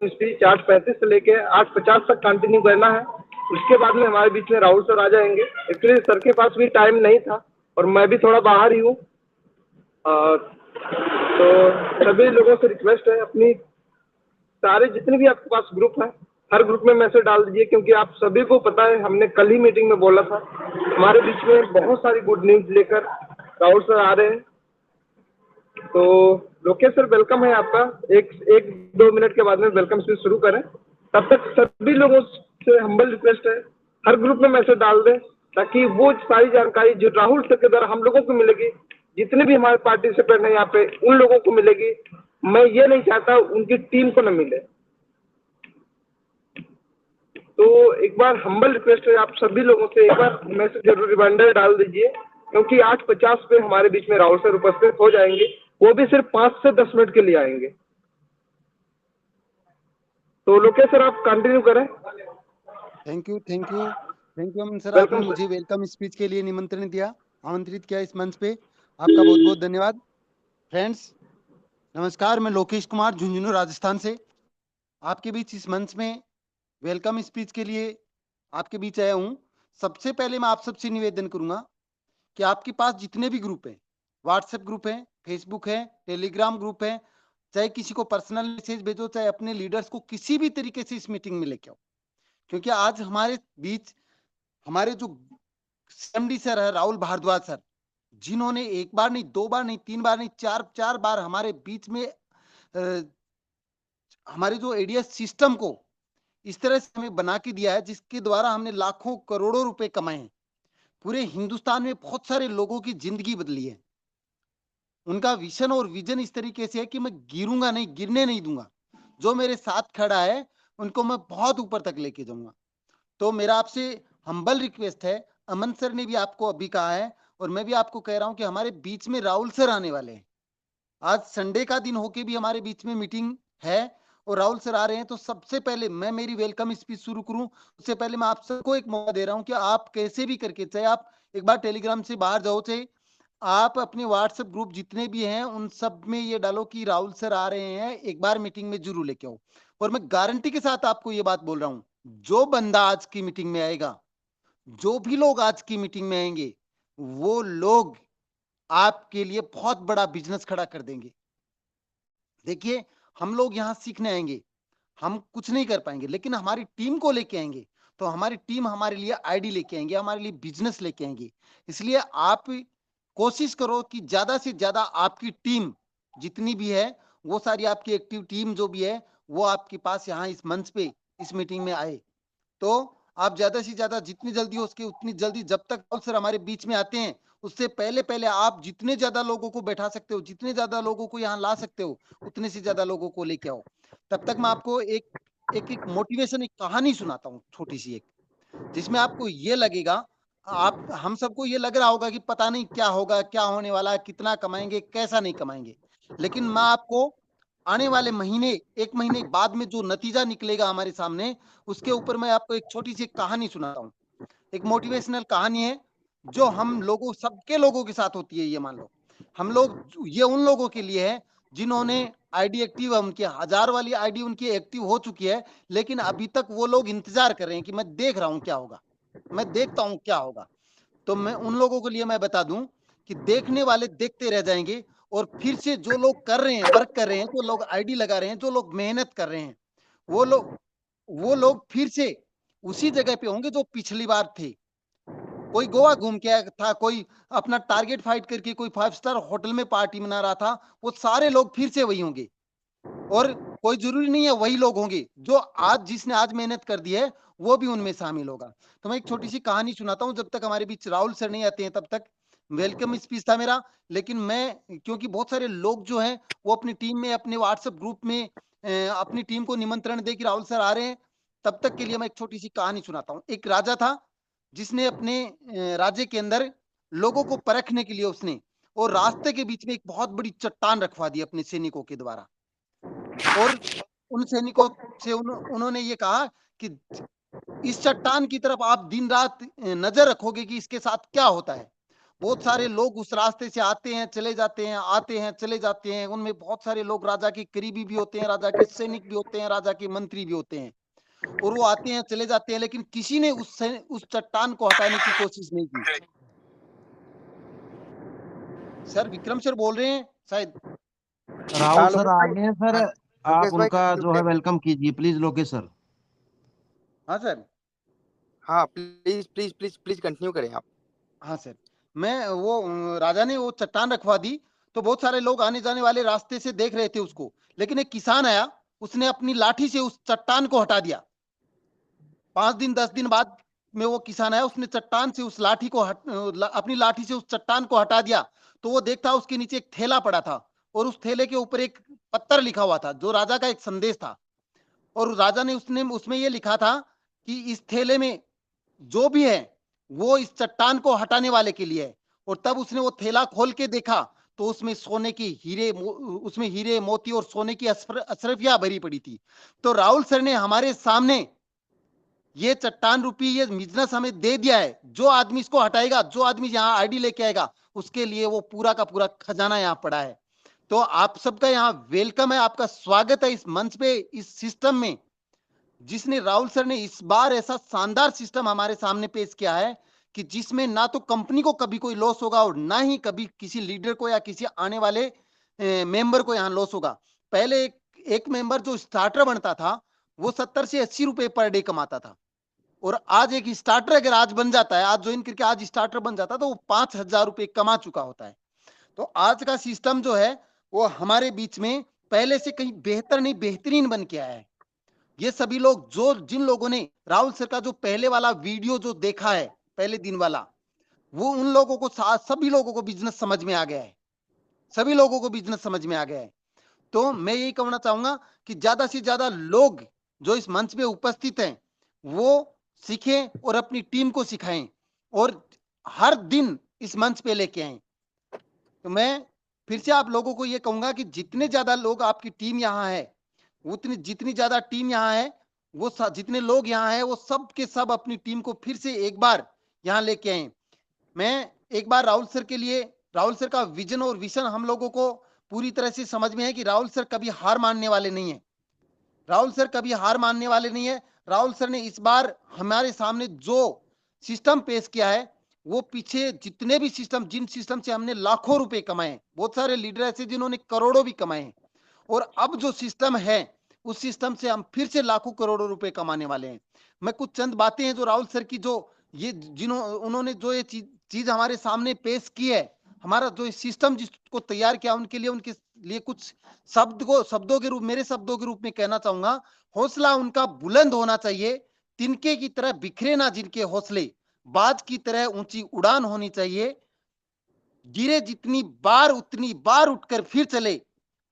Speech 8:35 से लेके 8:50 तक कंटिन्यू करना है। उसके बाद में हमारे बीच में राहुल सर आ जाएंगे। एक्चुअली सर के पास भी टाइम नहीं था और मैं भी थोड़ा बाहर ही हूँ। तो सभी लोगों से रिक्वेस्ट है, अपनी सारे जितने भी आपके पास ग्रुप है, हर ग्रुप में मैसेज डाल दीजिए, क्योंकि आप सभी को पता है, हमने कल ही मीटिंग में बोला था, हमारे बीच में बहुत सारी गुड न्यूज लेकर राहुल सर आ रहे हैं। तो लोकेश सर वेलकम है आपका। एक एक 2 मिनट के बाद में वेलकम स्पीच शुरू करें। तब तक सभी लोगों से हम्बल रिक्वेस्ट है, हर ग्रुप में मैसेज डाल दें, ताकि वो सारी जानकारी जो राहुल सर के द्वारा हम लोगों को मिलेगी, जितने भी हमारे पार्टिसिपेंट हैं यहाँ पे, उन लोगों को मिलेगी। मैं ये नहीं चाहता उनकी टीम को न मिले। तो एक बार हम्बल रिक्वेस्ट है आप सभी लोगों से, एक बार मैसेज जरूर रिमाइंडर डाल दीजिए, क्योंकि 8:50 पे हमारे बीच में राहुल सर उपस्थित हो जाएंगे। वो भी सिर्फ 5 से 10 मिनट के लिए आएंगे। तो लोकेश सर आप कंटिन्यू करें। थैंक यू अमन सर, आपने वेलकम मुझे सर। वेलकम स्पीच के लिए निमंत्रण दिया, आमंत्रित किया इस मंच पे। आपका बहुत बहुत धन्यवाद। फ्रेंड्स नमस्कार, मैं लोकेश कुमार झुंझुनू राजस्थान से आपके बीच इस मंच में वेलकम स्पीच के लिए आपके बीच आया हूं। सबसे पहले मैं आप सबसे निवेदन करूंगा कि आपके पास जितने भी ग्रुप हैं, व्हाट्सएप ग्रुप है, फेसबुक है, टेलीग्राम ग्रुप है, चाहे किसी को पर्सनल मैसेज भेजो, चाहे अपने लीडर्स को किसी भी तरीके से इस मीटिंग में लेके आओ, क्योंकि आज हमारे बीच हमारे जो सीएमडी सर है राहुल भारद्वाज सर, जिन्होंने एक बार नहीं, दो बार नहीं, तीन बार नहीं, चार चार बार हमारे बीच में हमारे जो एडीएस सिस्टम को इस तरह से हमें बना के दिया है, जिसके द्वारा हमने लाखों करोड़ों रुपए कमाए हैं। पूरे हिंदुस्तान में बहुत सारे लोगों की जिंदगी बदली है। उनका विजन और विजन इस तरीके से है कि मैं गिरूंगा नहीं, गिरने नहीं दूंगा। जो मेरे साथ खड़ा है उनको मैं बहुत ऊपर तक लेके जाऊंगा। तो मेरा आपसे हम्बल रिक्वेस्ट है, अमन सर ने भी आपको अभी कहा है और मैं भी आपको कह रहा हूं कि हमारे बीच में राहुल सर आने वाले हैं। आज संडे का दिन होके भी हमारे बीच में मीटिंग है और राहुल सर आ रहे हैं। तो सबसे पहले मैं मेरी वेलकम स्पीच शुरू करूं उससे पहले मैं आप सबको एक मौका दे रहा हूं कि आप कैसे भी करके, चाहे आप एक बार टेलीग्राम से बाहर जाओ, चाहे आप अपने व्हाट्सएप ग्रुप जितने भी हैं उन सब में ये डालो कि राहुल सर आ रहे हैं, एक बार मीटिंग में जरूर लेके आओ। और मैं गारंटी के साथ आपको ये बात बोल रहा हूं, जो बंदा आज की मीटिंग में आएगा, जो भी लोग आज की मीटिंग में आएंगे, वो लोग आपके लिए बहुत बड़ा बिजनेस खड़ा कर देंगे। देखिए, हम लोग यहां सीखने आएंगे, हम कुछ नहीं कर पाएंगे, लेकिन हमारी टीम को लेके आएंगे तो हमारी टीम हमारे लिए आईडी लेके आएंगे, हमारे लिए बिजनेस लेके आएंगे। इसलिए आप कोशिश करो कि ज्यादा से ज्यादा आपकी टीम जितनी भी है, वो सारी आपकी एक्टिव टीम जो भी है, वो आपके पास यहाँ इस मंच पे इस मीटिंग में आए। तो आप ज्यादा से ज्यादा जितनी जल्दी हो सके उतनी जल्दी, जब तक राहुल सर हमारे बीच में आते हैं उससे पहले पहले आप जितने ज्यादा लोगों को बैठा सकते हो, जितने ज्यादा लोगों को यहाँ ला सकते हो, उतने से ज्यादा लोगों को लेके आओ। तब तक मैं आपको एक मोटिवेशन, एक कहानी सुनाता हूँ छोटी सी एक, जिसमें आपको ये लगेगा, आप हम सबको ये लग रहा होगा कि पता नहीं क्या होगा, क्या होने वाला है, कितना कमाएंगे, कैसा नहीं कमाएंगे। लेकिन मैं आपको आने वाले महीने, एक महीने बाद में जो नतीजा निकलेगा हमारे सामने, उसके ऊपर मैं आपको एक छोटी सी कहानी सुनाता हूँ। एक मोटिवेशनल कहानी है जो हम लोगों, सबके लोगों के साथ होती है। ये मान लो हम लोग, ये उन लोगों के लिए है जिन्होंने आईडी एक्टिव है, उनकी 1000 वाली आईडी उनकी एक्टिव हो चुकी है, लेकिन अभी तक वो लोग इंतजार कर रहे हैं कि मैं देख रहा हूं क्या होगा, मैं देखता हूं क्या होगा। तो मैं उन लोगों के लिए मैं बता दूं कि देखने वाले देखते रह जाएंगे, और फिर से जो लोग कर रहे हैं, वर्क कर रहे हैं, जो लोग आईडी लगा रहे हैं, जो लोग मेहनत कर रहे हैं, वो लोग वो लोग फिर से उसी जगह पे होंगे जो पिछली बार थे। कोई गोवा घूम के आया था, कोई अपना टारगेट फाइट करके कोई 5 स्टार होटल में पार्टी मना रहा था, वो सारे लोग फिर से वही होंगे। और कोई जरूरी नहीं है वही लोग होंगे, जो आज जिसने आज मेहनत कर दी है वो भी उनमें शामिल होगा। तो मैं एक छोटी सी कहानी सुनाता हूं, जब तक हमारे बीच राहुल सर नहीं आते हैं तब तक। वेलकम स्पीच था मेरा, लेकिन मैं, क्योंकि बहुत सारे लोग जो हैं वो अपनी टीम में, अपने व्हाट्सएप ग्रुप में अपनी टीम को निमंत्रण दे कि राहुल सर आ रहे हैं, तब तक के लिए मैं एक छोटी सी कहानी सुनाता हूँ। एक राजा था जिसने अपने राज्य के अंदर लोगों को परखने के लिए उसने, और रास्ते के बीच में एक बहुत बड़ी चट्टान रखवा दी अपने सैनिकों के द्वारा। और उन सैनिकों से उन्होंने ये कहा कि इस चट्टान की तरफ आप दिन रात नजर रखोगे कि इसके साथ क्या होता है। बहुत सारे लोग उस रास्ते से आते हैं, चले जाते हैं, आते हैं, चले जाते हैं। उनमें बहुत सारे लोग राजा के करीबी भी होते हैं, राजा के सैनिक भी होते हैं, राजा के मंत्री भी होते हैं, और वो आते हैं, चले जाते हैं, लेकिन किसी ने उस चट्टान को हटाने की कोशिश नहीं की। सर, विक्रम सर बोल रहे हैं शायद। राहुल हाँ सर लोकेश आ भाई, गए हैं सर, हाँ आप लोकेश भाई उनका can you जो है play? वेलकम कीजिए प्लीज लोकेश सर। हाँ सर। हाँ please please please please continue करें आप। हाँ सर, मैं वो राजा ने वो चट्टान रखवा दी, तो बहुत सारे लोग आने जाने वाले रास्ते से देख रहे थे उसको, लेकिन एक किसान आया, उसने अपनी लाठी से उस चट्टान को हटा दिया। 5 दिन 10 दिन बाद में वो किसान आया, उसने चट्टान से उस लाठी को अपनी लाठी से उस चट्टान को हटा दिया, तो वो देखता उसके नीचे एक थैला पड़ा था, और उस थैले के ऊपर एक पत्थर लिखा हुआ था, जो राजा का एक संदेश था। और राजा ने उसमें ये लिखा था कि इस थैले में जो भी है वो इस चट्टान को हटाने वाले के लिए है। और तब उसने वो थैला खोल के देखा, तो उसमें सोने की उसमें हीरे मोती और सोने की अशरफियां भरी पड़ी थी। तो राहुल सर ने हमारे सामने ये चट्टान रूपी ये बिजनेस हमें दे दिया है। जो आदमी इसको हटाएगा, जो आदमी यहाँ आईडी लेके आएगा, उसके लिए वो पूरा का पूरा खजाना यहाँ पड़ा है। तो आप सबका यहाँ वेलकम है, आपका स्वागत है इस मंच पे, इस सिस्टम में, जिसने राहुल सर ने इस बार ऐसा शानदार सिस्टम हमारे सामने पेश किया है कि जिसमें ना तो कंपनी को कभी कोई लॉस होगा, और ना ही कभी किसी लीडर को या किसी आने वाले मेंबर को यहाँ लॉस होगा। पहले एक मेंबर जो स्टार्टर बनता था, वो 70 से 80 रुपए पर डे कमाता था, और आज एक स्टार्टर अगर आज बन जाता है, आज ज्वाइन करके आज स्टार्टर बन जाता है, तो वो 5,000 रुपए कमा चुका होता है। तो आज का सिस्टम जो है वो हमारे बीच में पहले से कहीं बेहतर नहीं, बेहतरीन बन के आया है। ये सभी लोग जिन लोगों ने राहुल सर का जो पहले वाला वीडियो जो देखा है, पहले दिन वाला, वो उन लोगों को सभी लोगों को बिजनेस समझ में आ गया है, सभी लोगों को बिजनेस समझ में आ गया है। तो मैं यही कहना चाहूंगा कि ज्यादा से ज्यादा लोग जो इस मंच पे उपस्थित हैं, वो सीखें और अपनी टीम को सिखाएं, और हर दिन इस मंच पे लेके आए। तो मैं फिर से आप लोगों को ये कहूंगा कि जितने ज्यादा लोग आपकी टीम यहाँ है, उतनी जितनी ज्यादा टीम यहाँ है, वो जितने लोग यहाँ है, वो सब के सब अपनी टीम को फिर से एक बार यहाँ लेके आए। मैं एक बार राहुल सर के लिए, राहुल सर का विजन और विजन हम लोगों को पूरी तरह से समझ में है कि राहुल सर कभी हार मानने वाले नहीं है। राहुल सर कभी हार मानने वाले नहीं है। राहुल सर ने इस बार हमारे सामने जो सिस्टम पेश किया है, वो पीछे जितने भी सिस्टम, जिन सिस्टम से हमने लाखों रुपए कमाए, बहुत सारे लीडर ऐसे जिन्होंने करोड़ों भी कमाए हैं, और अब जो सिस्टम है, उस सिस्टम से हम फिर से लाखों करोड़ों रुपए कमाने वाले हैं। मैं कुछ चंद बातें हैं जो राहुल सर की, जो ये उन्होंने जो ये चीज हमारे सामने पेश की है, हमारा जो सिस्टम जिसको तैयार किया, उनके लिए कुछ शब्दों के रूप, मेरे शब्दों के रूप में कहना चाहूंगा। हौसला उनका बुलंद होना चाहिए, तिनके की तरह बिखरे ना जिनके हौसले, बाज की तरह ऊंची उड़ान होनी चाहिए, गिरे जितनी बार उतनी बार उठकर फिर चले,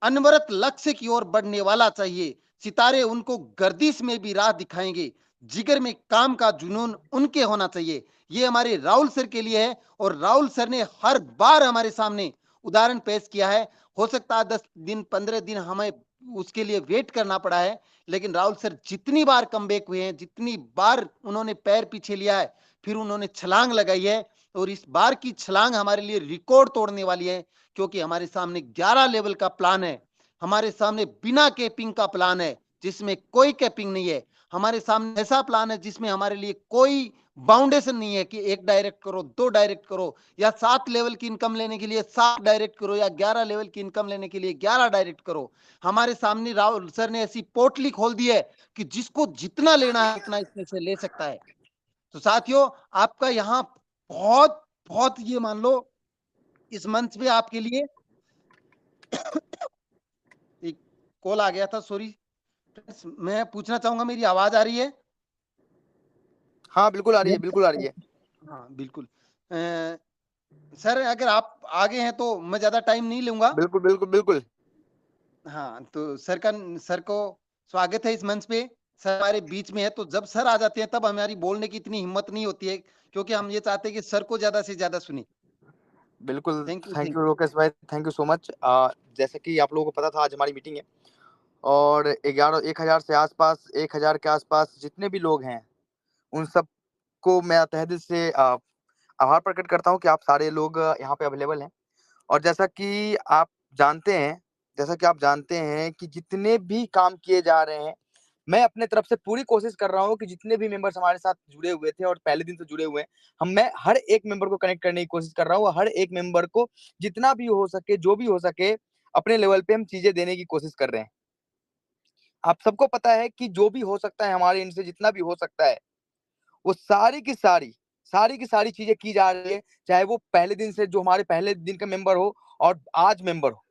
अनवरत लक्ष्य की ओर बढ़ने वाला चाहिए, सितारे उनको गर्दिश में भी राह दिखाएंगे, जिगर में काम का जुनून उनके होना चाहिए। ये हमारे राहुल सर के लिए है, और राहुल सर ने हर बार हमारे सामने उदाहरण पेश किया है। हो सकता है 10 दिन 15 दिन हमें उसके लिए वेट करना पड़ा है, लेकिन राहुल सर जितनी बार कमबैक हुए हैं, जितनी बार उन्होंने पैर पीछे लिया है, फिर उन्होंने छलांग लगाई है, और इस बार की छलांग हमारे लिए रिकॉर्ड तोड़ने वाली है, क्योंकि हमारे सामने 11 लेवल का प्लान है, हमारे सामने बिना कैपिंग का प्लान है, जिसमें कोई कैपिंग नहीं है, हमारे सामने ऐसा प्लान है जिसमें हमारे लिए कोई बाउंडेशन नहीं है कि 1 डायरेक्ट करो, 2 डायरेक्ट करो, या 7 लेवल की इनकम लेने के लिए 7 डायरेक्ट करो, या 11 लेवल की इनकम लेने के लिए 11 डायरेक्ट करो। हमारे सामने राहुल सर ने ऐसी पोटली खोल दी है कि जिसको जितना लेना है उतना इसमें से ले सकता है। तो साथियों, आपका यहाँ बहुत बहुत, ये मान लो इस मंच पे आपके लिए एक कॉल आ गया था, सॉरी। मैं पूछना चाहूंगा, मेरी आवाज आ रही है? हाँ बिल्कुल आ रही है, बिल्कुल आ रही है। हाँ बिल्कुल। सर, अगर आप आगे हैं तो मैं ज्यादा टाइम नहीं लूंगा। बिल्कुल बिल्कुल बिल्कुल। हाँ, तो सर को स्वागत है इस मंच पे। सर हमारे बीच में है, तो जब सर आ जाते हैं तब हमारी बोलने की इतनी हिम्मत नहीं होती है, क्योंकि हम ये चाहते हैं कि सर को ज्यादा से ज्यादा सुने। बिल्कुल, thank you. Thank you Lokesh भाई, थैंक यू सो मच। जैसे कि आप लोगों को पता था आज हमारी मीटिंग है, और 1000 से आसपास, 1000 के आसपास जितने भी लोग हैं, उन सबको मैं तहे दिल से आभार प्रकट करता हूँ कि आप सारे लोग यहाँ पे अवेलेबल हैं। और जैसा कि आप जानते हैं कि जितने भी काम किए जा रहे हैं, मैं अपने तरफ से पूरी कोशिश कर रहा हूँ कि जितने भी मेंबर्स हमारे साथ जुड़े हुए थे और पहले दिन से जुड़े हुए हैं, मैं हर एक मेंबर को कनेक्ट करने की कोशिश कर रहा हूँ। हर एक मेंबर को जितना भी हो सके, जो भी हो सके, अपने लेवल पे हम चीजें देने की कोशिश कर रहे हैं। आप सबको पता है कि जो भी हो सकता है हमारे इनसे, जितना भी हो सकता है, वो सारी की सारी चीजें की जा रही है। चाहे वो पहले दिन से जो हमारे पहले दिन का मेंबर हो और आज मेंबर हो,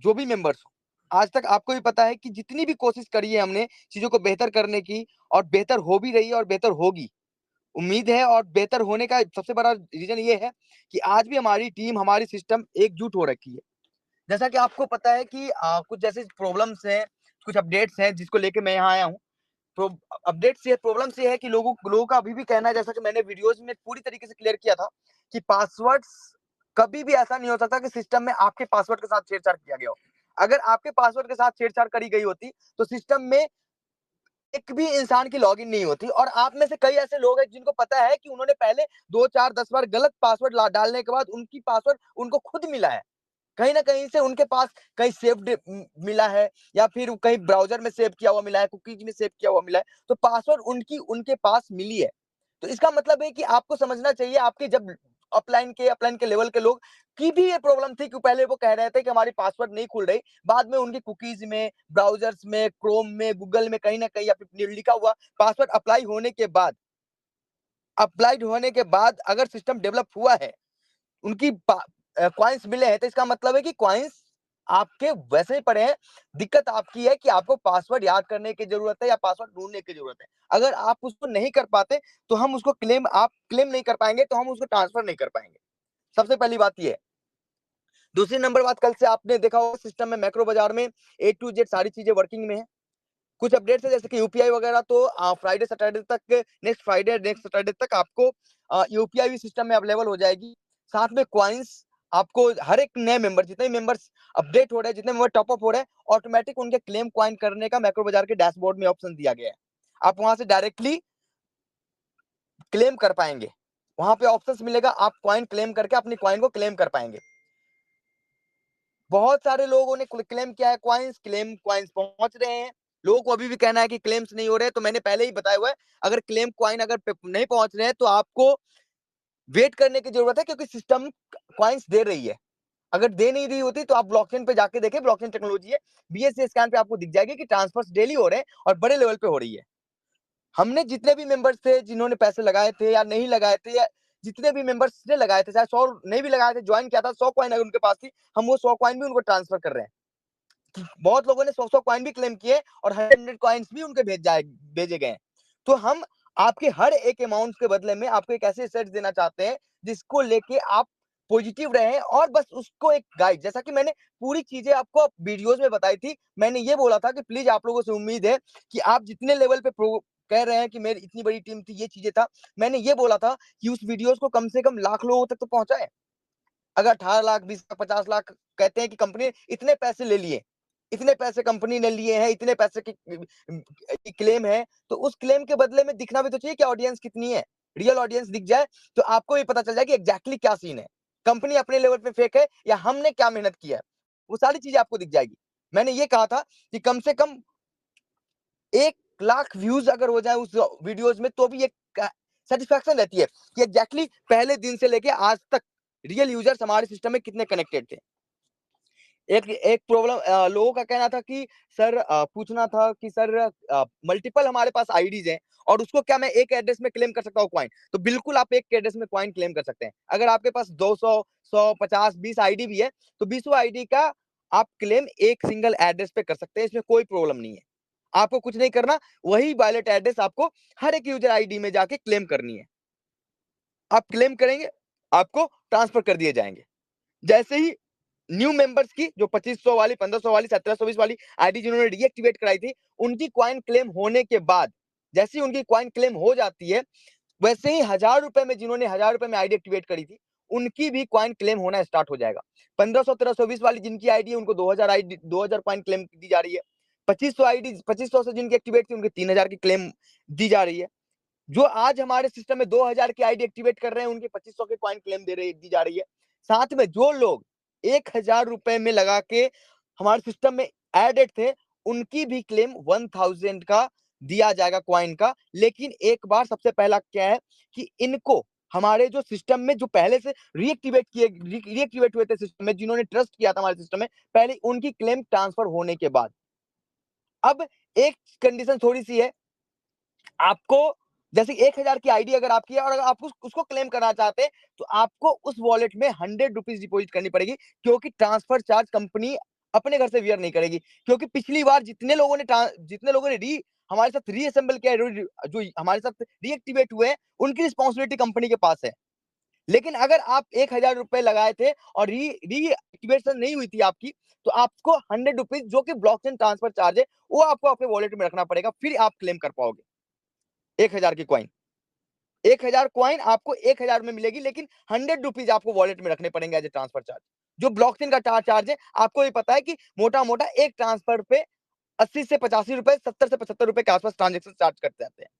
जो भी मेंबर्स हो, आज तक आपको भी पता है कि जितनी भी कोशिश करी है हमने चीजों को बेहतर करने की, और बेहतर हो भी रही है और बेहतर होगी। उम्मीद है, और बेहतर होने का सबसे बड़ा रीजन ये है कि आज भी हमारी टीम, हमारी सिस्टम एकजुट हो रखी है। जैसा कि आपको पता है कि कुछ जैसे प्रॉब्लम्स हैं, कुछ अपडेट्स हैं जिसको लेके मैं यहाँ आया हूँ। तो अपडेट्स ये प्रॉब्लम्स ये है कि लोगों का अभी भी कहना है, जैसा कि मैंने वीडियोस में पूरी तरीके से क्लियर किया था, कि पासवर्ड्स कभी भी ऐसा नहीं हो सकता कि सिस्टम में आपके पासवर्ड के साथ छेड़छाड़ किया गया हो। अगर आपके पासवर्ड के साथ छेड़छाड़ करी गई होती तो सिस्टम में एक भी इंसान की लॉगिन नहीं होती। और आप में से कई ऐसे लोग हैं जिनको पता है कि उन्होंने पहले 2, 4, 10 बार गलत पासवर्ड डालने के बाद उनकी पासवर्ड उनको खुद मिला है। कहीं ना कहीं से उनके पास कहीं सेव्ड मिला है, या फिर कहीं ब्राउजर में सेव किया हुआ मिला है, कुकीज में सेव किया हुआ मिला है, तो पासवर्ड उनके पास मिली है। तो इसका मतलब है कि आपको समझना चाहिए, आपके जब अपलाइन के लेवल के लोग की भी ये प्रॉब्लम थी कि पहले वो कह रहे थे कि हमारी पासवर्ड नहीं खुल रही, बाद में उनकी कुकीज में, ब्राउजर्स में, क्रोम में, गूगल में कहीं ना कहीं लिखा हुआ पासवर्ड अप्लाइड होने के बाद अगर सिस्टम डेवलप हुआ है, उनकी कॉइन्स मिले हैं, तो इसका मतलब है कि कॉइन्स आपके वैसे ही पड़े हैं। दिक्कत आपकी है कि आपको पासवर्ड याद करने की जरूरत है या पासवर्ड ढूंढने की जरूरत है। अगर आप उसको नहीं कर पाते तो हम उसको आप क्लेम नहीं कर पाएंगे, तो हम उसको ट्रांसफर नहीं कर पाएंगे। सबसे पहली बात ये है। दूसरी नंबर बात, कल से आपने देखा होगा सिस्टम में, मैक्रो बाजार में A to Z सारी चीजें वर्किंग में है। कुछ अपडेट्स है जैसे कि यूपीआई वगैरह, तो फ्राइडे सैटरडे तक, नेक्स्ट सैटरडे तक आपको यूपीआई भी सिस्टम में अवेलेबल हो जाएगी। साथ में कॉइन्स आपको हर एक नए मेंबर, जितने मेंबर्स अपडेट हो रहे हैं, जितने मेंबर टॉप अप हो रहे हैं, ऑटोमेटिक उनके क्लेम कॉइन करने का मैक्रो बाजार के डैशबोर्ड में ऑप्शन दिया गया है। आप वहां से डायरेक्टली क्लेम कर पाएंगे। वहां पे ऑप्शंस मिलेगा, आप कॉइन क्लेम करके अपनी कॉइन को क्लेम कर पाएंगे। बहुत सारे लोगों ने क्लेम किया है कॉइन्स पहुंच रहे हैं। लोगों को अभी भी कहना है कि क्लेम्स नहीं हो रहे, तो मैंने पहले ही बताया हुआ है, अगर क्लेम कॉइन अगर नहीं पहुंच रहे हैं तो आपको वेट करने की जरूरत है, क्योंकि सिस्टम कॉइन्स दे रही है। अगर दे नहीं रही होती तो आप ब्लॉकचेन पे जाके देखें, ब्लॉकचेन टेक्नोलॉजी है, BSC स्कैन पे आपको दिख जाएगी कि ट्रांसफर्स डेली हो रहे हैं और बड़े लेवल पे हो रही है। हमने जितने भी मेंबर्स थे जिन्होंने पैसे लगाए थे या नहीं लगाए थे, या जितने भी मेंबर्स ने लगाए थे, चाहे 100 नहीं भी लगाए थे, ज्वाइन किया था, 100 कॉइन अगर उनके पास थी, हम वो 100 कॉइन भी उनको ट्रांसफर कर रहे हैं। बहुत लोगों ने 100 कॉइन भी क्लेम किए और 100 कॉइन्स भी उनके भेजे गए। तो हम आपके हर एक अमाउंट के बदले में आपको एक ऐसे सेट देना चाहते हैं जिसको लेके आप पॉजिटिव रहे। और बस उसको एक गाइड, जैसा कि मैंने पूरी चीजें आपको वीडियोस में बताई थी, मैंने ये बोला था कि प्लीज आप लोगों से उम्मीद है कि आप जितने लेवल पे कह रहे हैं कि मेरी इतनी बड़ी टीम थी, ये चीजें था, मैंने ये बोला था कि उस वीडियोस को कम से कम लाख लोगों तक तो पहुंचाए। अगर 18 लाख, 20 लाख, 50 लाख कहते हैं कि कंपनी ने इतने पैसे ले लिए, इतने पैसे कंपनी ने लिए हैं, इतने पैसे की क्लेम है, तो उस क्लेम के बदले में दिखना भी तो चाहिए कि ऑडियंस कितनी है। रियल ऑडियंस दिख जाए तो आपको ये पता चल जाए कि एग्जैक्टली क्या सीन है, कंपनी अपने लेवल पे फेक है या हमने क्या मेहनत किया है, वो सारी चीजें आपको दिख जाएगी। मैंने ये कहा था कि कम से कम 1 लाख व्यूज अगर हो जाए उस वीडियोस में, तो भी एक सेटिस्फैक्शन रहती है कि एग्जैक्टली पहले दिन से लेके आज तक रियल यूजर्स हमारे सिस्टम में कितने कनेक्टेड थे। एक प्रॉब्लम लोगों का कहना था कि सर, पूछना था कि सर, मल्टीपल हमारे पास आईडीज हैं और उसको क्या मैं एक एड्रेस में क्लेम कर सकता हूँ कॉइन? तो बिल्कुल आप एक एड्रेस में कॉइन क्लेम कर सकते हैं। अगर आपके पास 200, 100, 50, 20 आईडी भी है, तो 20 आईडी का आप क्लेम एक सिंगल एड्रेस पे कर सकते हैं, इसमें कोई प्रॉब्लम नहीं है। आपको कुछ नहीं करना, वही वैलिड एड्रेस आपको हर एक यूजर आईडी में जाके क्लेम करनी है। आप क्लेम करेंगे, आपको ट्रांसफर कर दिए जाएंगे। जैसे ही न्यू मेंबर्स की जो 2500 वाली, 1500 वाली, 1720 वाली आईडी जिन्होंने डीएक्टिवेट कराई थी, उनकी कॉइन क्लेम होने के बाद, जैसे ही उनकी कॉइन क्लेम हो जाती है, वैसे ही 1000 रुपए में, जिन्होंने 1000 रुपए में आईडी एक्टिवेट करी थी, उनकी भी कॉइन क्लेम होना स्टार्ट हो जाएगा। 1500, 1320 वाली जिनकी आईडी है, उनको 2000 कॉइन क्लेम दी जा रही है। 2500 आईडी, 2500 से जिनकी एक्टिवेट थी, उनके 3000 की क्लेम दी जा रही है। जो आज हमारे सिस्टम में 2000 की आईडी एक्टिवेट कर रहे हैं, उनके 2500 के कॉइन क्लेम दी जा रही है। साथ में जो लोग 1000 रुपए में लगा के हमारे सिस्टम में एडेड थे, उनकी भी क्लेम 1000 का दिया जाएगा कॉइन का। लेकिन एक बार सबसे पहला क्या है कि इनको हमारे जो सिस्टम में जो पहले से रीएक्टिवेट हुए थे सिस्टम में, जिन्होंने ट्रस्ट किया था हमारे सिस्टम में, पहले उनकी क्लेम ट्रांसफर होने के बाद अब एक कंडीशन थोड़ी सी है, आपको जैसे 1000 की आईडी अगर आपकी है और अगर आप उसको क्लेम करना चाहते हैं, तो आपको उस वॉलेट में 100 रुपीज डिपॉजिट करनी पड़ेगी, क्योंकि ट्रांसफर चार्ज कंपनी अपने घर से वियर नहीं करेगी। क्योंकि पिछली बार जितने लोगों ने हमारे साथ रीअसेंबल किया, जो हमारे साथ रीएक्टिवेट हुए हैं, उनकी रिस्पॉन्सिबिलिटी कंपनी के पास है। लेकिन अगर आप 1000 रुपए लगाए थे और रीएक्टिवेशन नहीं हुई थी आपकी, तो आपको 100 रुपीज जो कि ब्लॉकचेन ट्रांसफर चार्ज है, वो आपको अपने वॉलेट में रखना पड़ेगा, फिर आप क्लेम कर पाओगे 1000 की कॉइन। 1000 कॉइन आपको 1000 में मिलेगी, लेकिन 100 रुपीज आपको वॉलेट में रखने पड़ेंगे एज ए ट्रांसफर चार्ज। जो ब्लॉकचेन का चार्ज है, आपको ये पता है कि मोटा मोटा एक ट्रांसफर पे 80 से 85 रुपए, 70 से 75 रुपए के आसपास ट्रांजेक्शन चार्ज करते जाते हैं।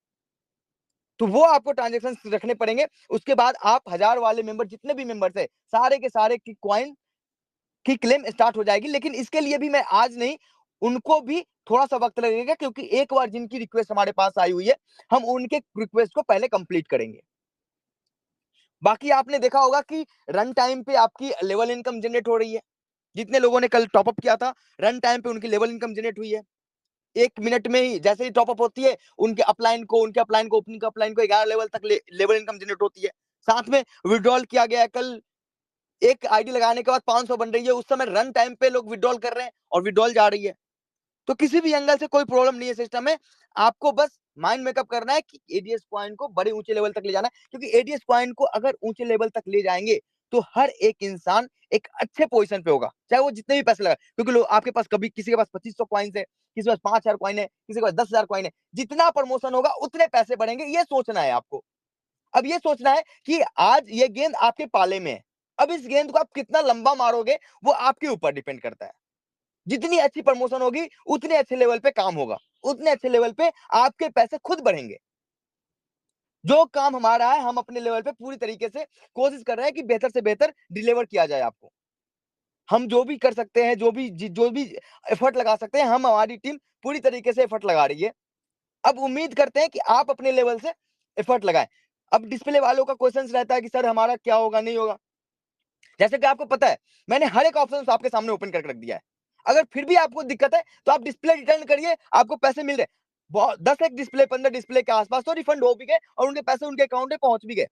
तो वो आपको ट्रांजेक्शन रखने पड़ेंगे। उसके बाद आप 1000 वाले मेंबर, जितने भी मेंबर्स है, सारे के सारे की कॉइन की क्लेम स्टार्ट हो जाएगी। लेकिन इसके लिए भी मैं आज नहीं, उनको भी थोड़ा सा वक्त लगेगा, क्योंकि एक बार जिनकी रिक्वेस्ट हमारे पास आई हुई है, हम उनके रिक्वेस्ट को पहले कंप्लीट करेंगे। बाकी आपने देखा होगा कि रन टाइम पे आपकी लेवल इनकम जनरेट हो रही है। जितने लोगों ने कल टॉपअप किया था, रन टाइम पे उनकी लेवल इनकम जनरेट हुई है। 1 मिनट में ही जैसे ही टॉपअप होती है, उनके अपलाइन को ओपनिंग अपलाइन को 11 लेवल तक लेवल इनकम जनरेट होती है। साथ में विड्रॉल किया गया है कल, एक आईडी लगाने के बाद 500 बन रही है। उस समय रन टाइम पे लोग विड्रॉल कर रहे हैं और विड्रॉल जा रही है। तो किसी भी एंगल से कोई प्रॉब्लम नहीं है सिस्टम में। आपको बस माइंड मेकअप करना है कि एडीएस कॉइन को बड़े ऊंचे लेवल तक ले जाना है, क्योंकि एडीएस कॉइन को अगर ऊंचे लेवल तक ले जाएंगे, तो हर एक इंसान एक अच्छे पोजीशन पे होगा, चाहे वो जितने भी पैसे लगाए। क्योंकि लोग आपके पास, कभी किसी के पास 2500 कॉइन है, किसी के पास 5000 कॉइन है, किसी के पास 10,000 कॉइन है। जितना प्रमोशन होगा उतने पैसे बढ़ेंगे, ये सोचना है आपको। अब ये सोचना है कि आज ये गेंद आपके पाले में है, अब इस गेंद को आप कितना लंबा मारोगे, वो आपके ऊपर डिपेंड करता है। जितनी अच्छी प्रमोशन होगी, उतने अच्छे लेवल पे काम होगा, उतने अच्छे लेवल पे आपके पैसे खुद बढ़ेंगे। जो काम हमारा है, हम अपने लेवल पे पूरी तरीके से कोशिश कर रहे हैं कि बेहतर से बेहतर डिलीवर किया जाए आपको। हम जो भी कर सकते हैं, जो भी एफर्ट लगा सकते हैं, हम हमारी टीम पूरी तरीके से एफर्ट लगा रही है। अब उम्मीद करते हैं कि आप अपने लेवल से एफर्ट लगाएं। अब डिस्प्ले वालों का क्वेश्चन रहता है कि सर हमारा क्या होगा, नहीं होगा। जैसे कि आपको पता है, मैंने हर एक ऑप्शन आपके सामने ओपन करके रख दिया है। अगर फिर भी आपको दिक्कत है, तो आप डिस्प्ले रिटर्न करिए, आपको पैसे मिल रहे हैं। 10 एक डिस्प्ले, 15 डिस्प्ले के आसपास तो रिफंड हो भी गए और उनके पैसे उनके अकाउंट में पहुंच भी गए।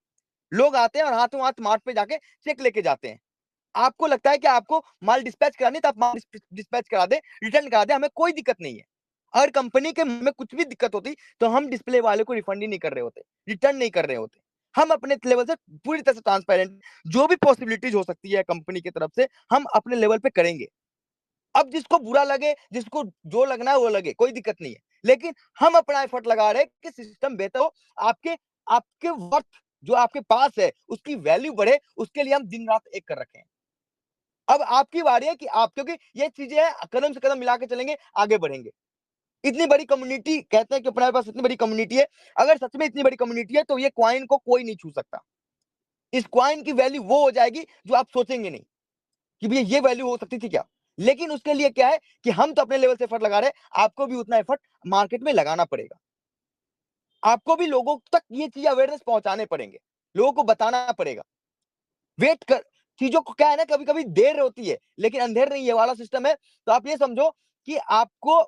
लोग आते हैं और हाथों हाथ मार्ट पे जाके चेक लेके जाते हैं। आपको लगता है कि आपको माल डिस्पैच करानी, तो आप माल डिस्पैच करा दें, रिटर्न करा दें, हमें कोई दिक्कत नहीं है। अगर कंपनी के में कुछ भी दिक्कत होती, तो हम डिस्प्ले वाले को रिफंड ही नहीं कर रहे होते, रिटर्न नहीं कर रहे होते। हम अपने लेवल से पूरी तरह से ट्रांसपेरेंट, जो भी पॉसिबिलिटीज हो सकती है कंपनी की तरफ से, हम अपने लेवल पे करेंगे। अब जिसको बुरा लगे, जिसको जो लगना है वो लगे, कोई दिक्कत नहीं है। लेकिन हम अपना एफर्ट लगा रहे हैं कि सिस्टम बेहतर हो, आपके आपके वर्थ जो आपके पास है, उसकी वैल्यू बढ़े, उसके लिए हम दिन रात एक कर रखे हैं। अब आपकी बारी है कि आप, क्योंकि ये चीजें हैं, कदम से कदम मिला के चलेंगे, आगे बढ़ेंगे। इतनी बड़ी कम्युनिटी, कहते हैं कि अपने पास इतनी बड़ी कम्युनिटी है। अगर सच में इतनी बड़ी कम्युनिटी है, तो ये कॉइन को कोई नहीं छू सकता। इस कॉइन की वैल्यू वो हो जाएगी जो आप सोचेंगे नहीं कि भैया ये वैल्यू हो सकती थी क्या। लेकिन उसके लिए क्या है कि हम तो अपने लेवल से एफर्ट लगा रहे हैं, आपको भी उतना एफर्ट मार्केट में लगाना पड़ेगा। आपको भी लोगों तक ये चीज अवेयरनेस पहुंचाने पड़ेंगे, लोगों को बताना पड़ेगा। वेट कर, चीजों को क्या है ना, कभी कभी देर होती है, लेकिन अंधेर नहीं, ये वाला सिस्टम है। तो आप ये समझो कि आपको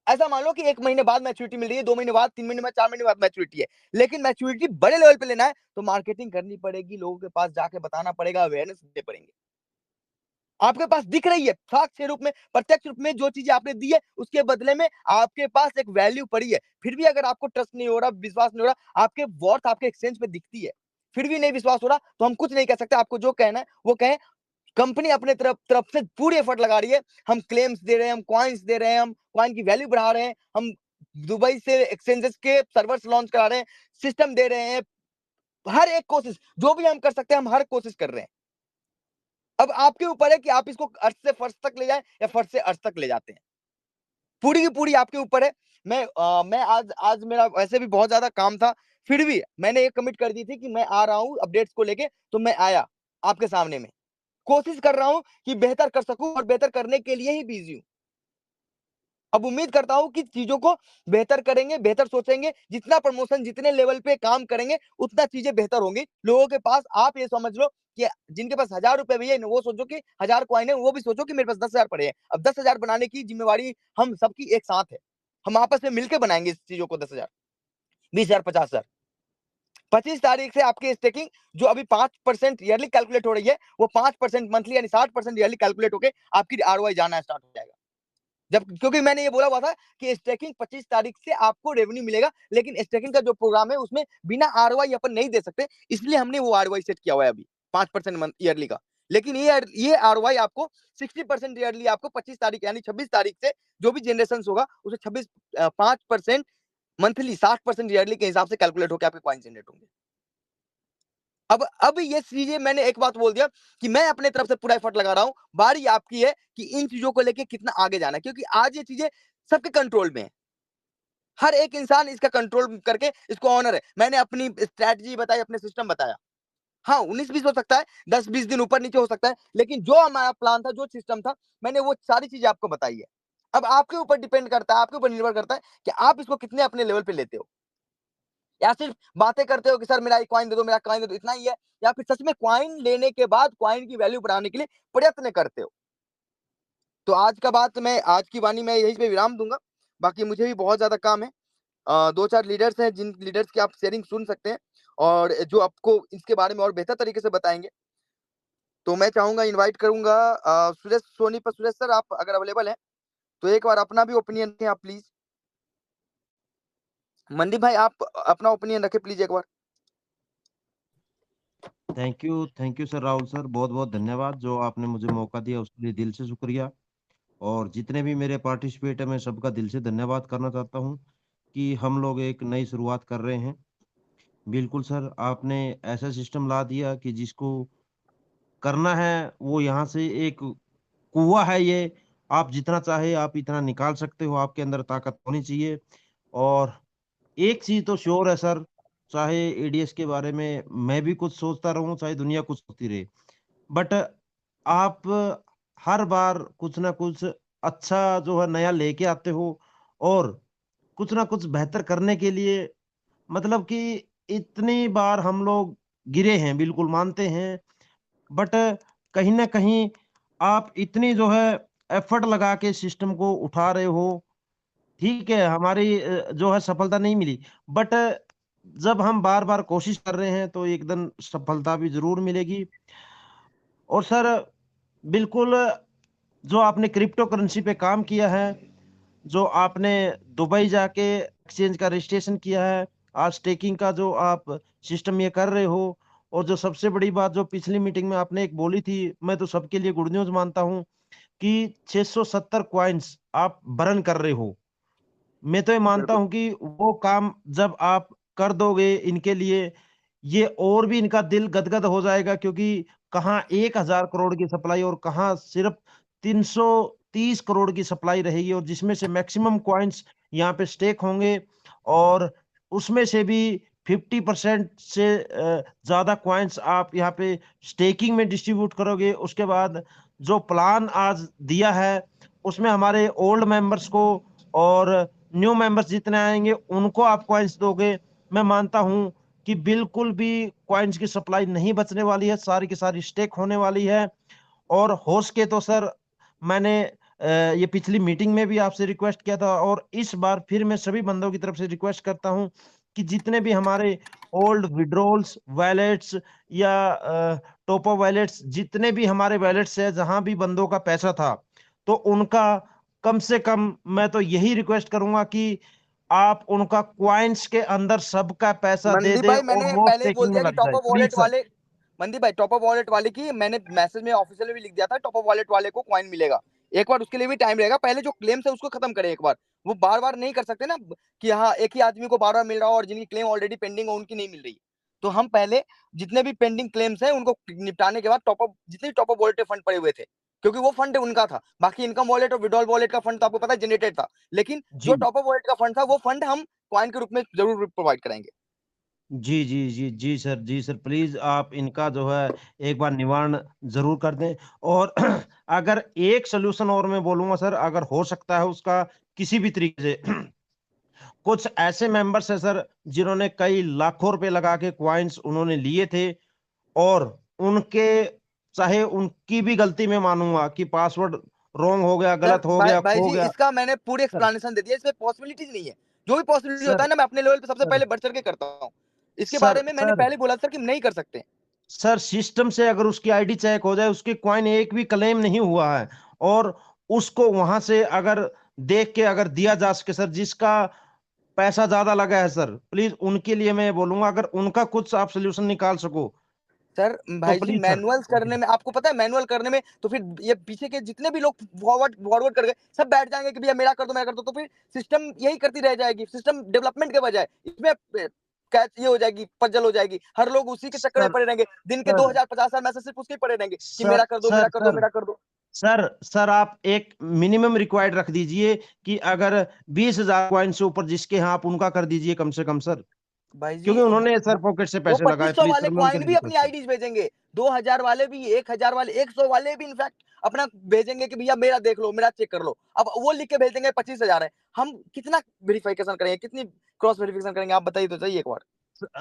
ऐसा मान लो कि 1 महीने बाद मैच्योरिटी मिल रही है, 2 महीने बाद, 3 महीने बाद, 4 महीने बाद मैच्योरिटी है। लेकिन मैच्योरिटी बड़े लेवल पे लेना है, तो मार्केटिंग करनी पड़ेगी, लोगों के पास जाके बताना पड़ेगा, अवेयरनेस देने पड़ेंगे। आपके पास दिख रही है साक्ष्य के रूप में, प्रत्यक्ष रूप में, जो चीजें आपने दी है, उसके बदले में आपके पास एक वैल्यू पड़ी है। फिर भी अगर आपको ट्रस्ट नहीं हो रहा, विश्वास नहीं हो रहा, आपके वर्थ आपके एक्सचेंज पे दिखती है, फिर भी नहीं विश्वास हो रहा, तो हम कुछ नहीं कह सकते। आपको जो कहना है वो कहें। कंपनी अपने तरफ से पूरी एफर्ट लगा रही है। हम क्लेम्स दे रहे हैं, हम कॉइन्स दे रहे हैं, हम कॉइन की वैल्यू बढ़ा रहे हैं, हम दुबई से एक्सचेंजेस के सर्वर्स लॉन्च करा रहे हैं, सिस्टम दे रहे हैं। हर एक कोशिश जो भी हम कर सकते हैं, हम हर कोशिश कर रहे हैं। अब आपके ऊपर है कि आप इसको अर्थ से फर्श तक ले जाएं या फर्श से अर्थ तक ले जाते हैं। पूरी की पूरी आपके ऊपर है। मैं आज मेरा वैसे भी बहुत ज्यादा काम था, फिर भी मैंने एक कमिट कर दी थी कि मैं आ रहा हूँ अपडेट्स को लेके, तो मैं आया आपके सामने में। कोशिश कर रहा हूँ कि बेहतर कर सकूं और बेहतर करने के लिए ही बिजी हूँ। अब उम्मीद करता हूं कि चीजों को बेहतर करेंगे, बेहतर सोचेंगे, जितना प्रमोशन जितने लेवल पे काम करेंगे उतना चीजें बेहतर होंगी लोगों के पास। आप ये समझ लो कि जिनके पास 1000 रुपए भी है वो सोचो कि 1000 कॉइन है, वो भी सोचो कि मेरे पास 10,000 पड़े हैं। अब 10,000 बनाने की जिम्मेवारी हम सबकी एक साथ है, हम आपस में मिलकर बनाएंगे इस चीजों को। 10,000, 20,000, 50,000। 25 तारीख से आपकी स्टेकिंग जो अभी 5% ईयरली कैलकुलेट हो रही है, वो 5% मंथली यानी 60% ईयरली कैलकुलेट होकर आपकी आरओआई जाना स्टार्ट हो जाएगा। जब क्योंकि मैंने ये बोला हुआ था कि स्टेकिंग 25 तारीख से आपको रेवेन्यू मिलेगा, लेकिन स्टेकिंग का जो प्रोग्राम है उसमें बिना आरओआई अपन नहीं दे सकते, इसलिए हमने वो आरओआई सेट किया हुआ है अभी 5% ईयरली का। लेकिन ये आरओआई आपको 60% ईयरली आपको 25 तारीख यानी 26 तारीख से जो भी जनरेशन होगा उसे 5% मंथली 60% ईयरली के हिसाब से कैलकुलेट होकर आपके कॉइन जनरेट होंगे। अब ये चीजें मैंने एक बात बोल दिया कि मैं अपने तरफ से पूरा एफर्ट लगा रहा हूं, बारी आपकी है कि इन चीजों को लेके कितना आगे जाना है, क्योंकि आज ये चीजें सबके कंट्रोल में है। हर एक इंसान इसका कंट्रोल करके इसको ऑनर है। मैंने अपनी स्ट्रैटेजी बताई, अपने सिस्टम बताया। हाँ 19-20 हो सकता है, 10-20 दिन ऊपर नीचे हो सकता है, लेकिन जो हमारा प्लान था, जो सिस्टम था, मैंने वो सारी चीजें आपको बताई है। अब आपके ऊपर डिपेंड करता है, आपके ऊपर निर्भर करता है कि आप इसको कितने अपने लेवल पे लेते हो, या सिर्फ बातें करते हो कि सर मेरा कॉइन दे दो, मेरा कॉइन दे दो, इतना ही है, या फिर सच में कॉइन लेने के बाद कॉइन की वैल्यू बढ़ाने के लिए प्रयत्न करते हो। तो आज की वाणी मैं यहीं पे विराम दूंगा। बाकी मुझे भी बहुत ज्यादा काम है। 2-4 लीडर्स हैं जिन लीडर्स की आप शेयरिंग सुन सकते हैं और जो आपको इसके बारे में और बेहतर तरीके से बताएंगे। तो मैं चाहूंगा, इनवाइट करूंगा सुरेश सोनी पर। सुरेश सर आप अगर अवेलेबल हैं तो एक बार अपना भी ओपिनियन दें आप प्लीज। मनदीप भाई आप अपना ओपिनियन रखें प्लीज एक बार। Thank you sir Rahul sir, बहुत बहुत धन्यवाद जो आपने मुझे मौका दिया, उसके लिए दिल से शुक्रिया। और जितने भी मेरे पार्टिसिपेट हैं मैं सबका दिल से धन्यवाद करना चाहता हूँ कि हम लोग एक नई शुरुआत कर रहे हैं। बिल्कुल सर, आपने ऐसा सिस्टम ला दिया कि जिसको करना है वो यहाँ से एक कुआं है ये, आप जितना चाहे आप इतना निकाल सकते हो, आपके अंदर ताकत होनी चाहिए। और एक चीज तो श्योर है सर, चाहे एडीएस के बारे में मैं भी कुछ सोचता रहूं, चाहे दुनिया कुछ सोचती रहे, बट आप हर बार कुछ ना कुछ अच्छा जो है नया लेके आते हो, और कुछ ना कुछ बेहतर करने के लिए, मतलब कि इतनी बार हम लोग गिरे हैं, बिल्कुल मानते हैं, बट कहीं ना कहीं आप इतनी जो है एफर्ट लगा के सिस्टम को उठा रहे हो। ठीक है, हमारी जो है सफलता नहीं मिली, बट जब हम बार बार कोशिश कर रहे हैं तो एक दिन सफलता भी जरूर मिलेगी। और सर बिल्कुल, जो आपने क्रिप्टो करेंसी पे काम किया है, जो आपने दुबई जाके एक्सचेंज का रजिस्ट्रेशन किया है, आज स्टेकिंग का जो आप सिस्टम ये कर रहे हो, और जो सबसे बड़ी बात जो पिछली मीटिंग में आपने एक बोली थी, मैं तो सबके लिए गुड न्यूज मानता हूं कि 670 क्वाइंस आप बर्न कर रहे हो। मैं तो ये मानता बिल्कुल। हूं कि वो काम जब आप कर दोगे इनके लिए, ये और भी इनका दिल गदगद हो जाएगा, क्योंकि कहाँ 1,000 करोड़ की सप्लाई और कहाँ सिर्फ 330 करोड़ की सप्लाई रहेगी, और जिसमें से मैक्सिमम क्वाइंस यहाँ पे स्टेक होंगे, और उसमें से भी 50% से ज्यादा क्वाइंस आप यहाँ पे स्टेकिंग में डिस्ट्रीब्यूट करोगे। उसके बाद जो प्लान आज दिया है उसमें हमारे ओल्ड मेंबर्स को और न्यू मेंबर्स जितने आएंगे उनको आप कॉइन्स दोगे। मैं मानता हूं कि बिल्कुल भी कॉइन्स की सप्लाई नहीं बचने वाली है, सारी की सारी स्टेक होने वाली है। और हो सके तो सर, मैंने ये पिछली मीटिंग में भी आपसे रिक्वेस्ट किया था, और इस बार फिर मैं सभी बंदों की तरफ से रिक्वेस्ट करता हूं कि जितने भी हमारे ओल्ड विड्रॉल्स वैलेट्स या टॉप अप वैलेट्स, जितने भी हमारे वैलेट्स है जहां भी बंदों का पैसा था, तो उनका कम से कम मैं तो यही रिक्वेस्ट करूंगा कि आप उनका क्वाइंस के अंदर सबका पैसा दे मनदीप दे भाई और मैंने वो पहले ही बोल स्टेकिंग में दिया कि लग टॉप जाए, अप प्लीज वॉलेट सर। वाले, मनदीप भाई टॉप अप वॉलेट वाले की मैंने मैसेज में ऑफिशियल में भी लिख दिया था, टॉप अप वॉलेट वाले को कॉइन मिलेगा। एक बार उसके लिए भी टाइम रहेगा, पहले जो क्लेम्स है उसको खत्म करें एक बार। वो बार बार नहीं कर सकते ना कि हाँ एक ही आदमी को बार बार मिल रहा हो और जिनकी क्लेम ऑलरेडी पेंडिंग हो उनकी नहीं मिल रही। तो हम पहले जितने भी पेंडिंग क्लेम्स हैं उनको निपटाने के बाद टॉप अप जितने टॉप अप वॉलेट फंड पड़े हुए थे, क्योंकि वो फंड उनका था। बाकी इनकम वॉलेट और विड्रॉल वॉलेट का फंड तो आपको पता है जनरेटेड था, लेकिन जी जो टॉप अप वॉलेट का फंड था वो फंड हम कॉइन के रूप में जरूर प्रोवाइड कराएंगे। जी जी जी जी सर प्लीज आप इनका जो है एक बार निवारण जरूर कर दें। और अगर एक सोल्यूशन और मैं बोलूंगा सर, अगर हो सकता है उसका किसी भी तरीके से कुछ ऐसे मेंबर्स हैं सर जिन्होंने कई लाखों रुपए लगा के क्वाइंस उन्होंने लिए थे, और उनके, चाहे उनकी भी गलती मैं मानूंगा कि पासवर्ड रॉन्ग हो गया, सर गलत हो गया, भाई खो जी, गया। इसका मैंने पूरी सर एक्सप्लेनेशन दे दिया, इसमें पॉसिबिलिटीज नहीं है। जो भी पॉसिबिलिटी होता सर है ना, मैं अपने लेवल पे सबसे सर पहले बढ़ चढ़ के करता हूँ। इसके सर बारे में मैंने सर पहले बोला सर कि नहीं कर सकते। सर सिस्टम से अगर उसकी आईडी चेक हो जाए, उसके कॉइन एक भी क्लेम नहीं हुआ है, और उसको वहां से अगर देख के अगर दिया जा सके सर, जिसका पैसा ज्यादा लगा है सर, प्लीज उनके लिए मैं बोलूंगा, अगर उनका कुछ आप सोल्यूशन निकाल सको सर तो भाई जी, प्लीज सर। मैनुअल्स करने में आपको पता है, मैनुअल करने में तो फिर ये पीछे के जितने भी लोग फॉरवर्ड फॉरवर्ड कर गए सब बैठ जाएंगे कि भैया मेरा कर दो मेरा कर दो, तो फिर सिस्टम यही करती रह जाएगी, सिस्टम डेवलपमेंट के बजाय इसमें कैच ये हो जाएगी, पजल हो जाएगी। हर लोग उसी के चक्कर में सर पड़े रहेंगे, दिन के सर 2050 मैसेज सिर्फ उसके ही पड़े रहेंगे कि सर मेरा कर दो मेरा सर कर दो सर मेरा कर दो। सर आप एक मिनिमम रिक्वायर्ड रख दीजिए कि अगर 20,000 कॉइन से ऊपर जिसके यहाँ, आप उनका कर दीजिए कम से कम सर, भाई जी क्योंकि उन्होंने सर पॉकेट से वो पैसे लगाए। 2500 प्लीज वाले सर मैं उनके कॉइन लिए भी अपनी रिक्वेस्ट आईडीज भेजेंगे, 2000 वाले भी, 1000 वाले, 100 वाले भी इनफैक्ट अपना भेजेंगे कि भैया मेरा देख लो मेरा चेक कर लो। अब वो लिख के भेज देंगे 25,000 है, हम कितना वेरिफिकेशन करेंगे, कितनी क्रॉस वेरिफिकेशन करेंगे, आप बताइए तो सही एक बार।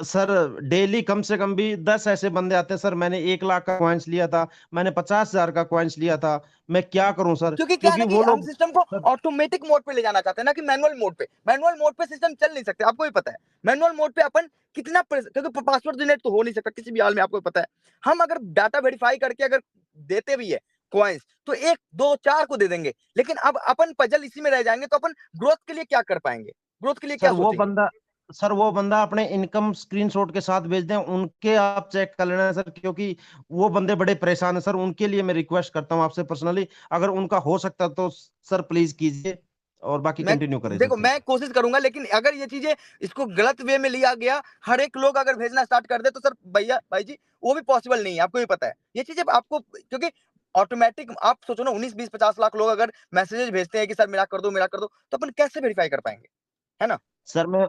सर डेली कम से कम भी 10 ऐसे बंदे आते हैं सर। मैंने 1 लाख का कॉइन्स लिया था, मैंने 50,000 का कॉइन्स लिया था, मैं क्या करूं सर, क्योंकि क्या है क्योंकि ना कि वो हम लोग सिस्टम को सर। ऑटोमेटिक मोड पे ले जाना चाहते हैं ना कि मैनुअल मोड पे। मैनुअल मोड पे सिस्टम चल नहीं सकते, आपको भी पता है। मैनुअल मोड पे अपन कितना क्योंकि पासवर्ड जनरेट तो हो नहीं सकता किसी भी हाल में, आपको भी पता है। हम अगर डाटा वेरीफाई करके अगर देते भी है कॉइन्स तो 1 2 4 को दे देंगे, लेकिन अब अपन पजल इसी में रह जाएंगे, तो अपन ग्रोथ के लिए क्या कर पाएंगे, ग्रोथ के लिए सर क्या वो सोचेंगे। बंदा सर वो बंदा अपने इनकम स्क्रीनशॉट के साथ भेज दें, उनके आप चेक कर लेना सर, क्योंकि वो बंदे बड़े परेशान है सर। उनके लिए मैं रिक्वेस्ट करता हूँ आपसे पर्सनली, अगर उनका हो सकता तो सर प्लीज कीजिए, और बाकी मैं कंटिन्यू करें सर देखो, प्लीज। मैं कोशिश करूंगा, लेकिन अगर ये चीजें इसको गलत वे में लिया गया, हर एक लोग अगर भेजना स्टार्ट कर दे तो सर भैया भाई जी वो भी पॉसिबल नहीं है, आपको भी पता है ये चीजें आपको, क्योंकि ऑटोमेटिक आप सोचो ना, 19 20 50 लाख लोग अगर मैसेजेस भेजते हैं कि सर मेरा कर दो मेरा कर दो, तो अपन कैसे वेरीफाई कर पाएंगे, है ना। सर मैं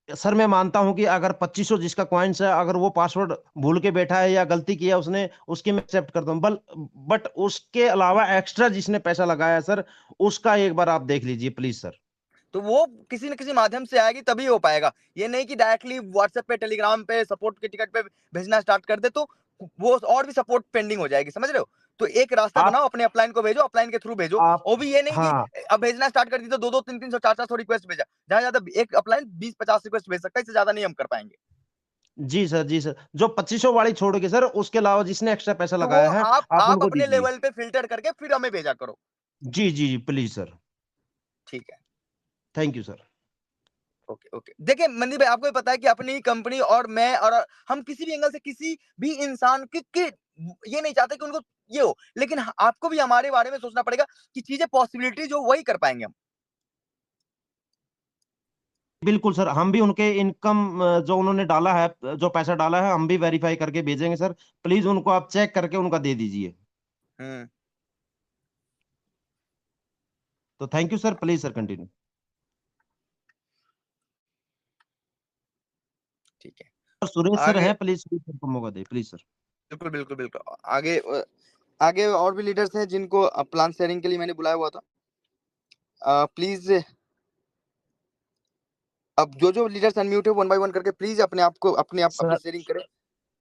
सर मैं मानता हूं कि अगर 2500 जिसका कॉइन्स है, अगर वो पासवर्ड भूल के बैठा है या गलती किया उसने, उसकी मैं एक्सेप्ट करता हूं, बट उसके अलावा एक्स्ट्रा जिसने पैसा लगाया है सर, उसका एक बार आप देख लीजिए प्लीज सर। तो वो किसी न किसी माध्यम से आएगी तभी हो पाएगा, ये नहीं कि डायरेक्टली व्हाट्सएप पे टेलीग्राम पे सपोर्ट के टिकट पे भेजना स्टार्ट कर दे, तो वो और भी सपोर्ट पेंडिंग हो जाएगी, समझ रहे हो। तो एक रास्ता आप बनाओ, अपने अपलाइन को भेजो, अपलाइन के थ्रू भेजो। आप वो भी ये नहीं कि हाँ अब भेजना स्टार्ट कर दी तो 2 2 3 300 400 रिक्वेस्ट भेजा, जहां ज्यादा एक अपलाइन 20 50 रिक्वेस्ट भेज सकता है, इससे ज्यादा नहीं हम कर पाएंगे। जी सर जो 2500 वाली छोड़ के सर, उसके अलावा जिसने एक्स्ट्रा पैसा तो वो लगाया है, आप आप उनको अपने दीजिए। लेवल पे फिल्टर करके फिर हमें भेजा करो। जी प्लीज सर। ठीक है। Thank you sir. Okay okay, देखिए मंदिर भाई, आपको भी पता है कि अपनी कंपनी और मैं और हम किसी भी एंगल से किसी भी इंसान की ये नहीं चाहते कि उनको ये हो, लेकिन आपको भी हमारे बारे में सोचना पड़ेगा कि चीजें पॉसिबिलिटी जो वही कर पाएंगे हम। बिल्कुल सर, हम भी उनके इनकम जो उन्होंने डाला है, जो पैसा डाला है, हम भी वेरीफाई करके भेजेंगे सर। प्लीज उनको आप चेक करके उनका दे दीजिए। हम्म। तो thank you sir, please sir continue. ठीक है। और सुरेश सर आगे हैं, प्लीज सुरेश सर को मौका दे प्लीज सर। बिल्कुल बिल्कुल बिल्कुल, आगे आगे और भी लीडर्स हैं जिनको प्लान शेयरिंग के लिए मैंने बुलाया हुआ था। प्लीज अब जो जो लीडर्स अनम्यूट है 1 बाय 1 करके प्लीज अपने आप को अपने आप अपनी सर शेयरिंग करें।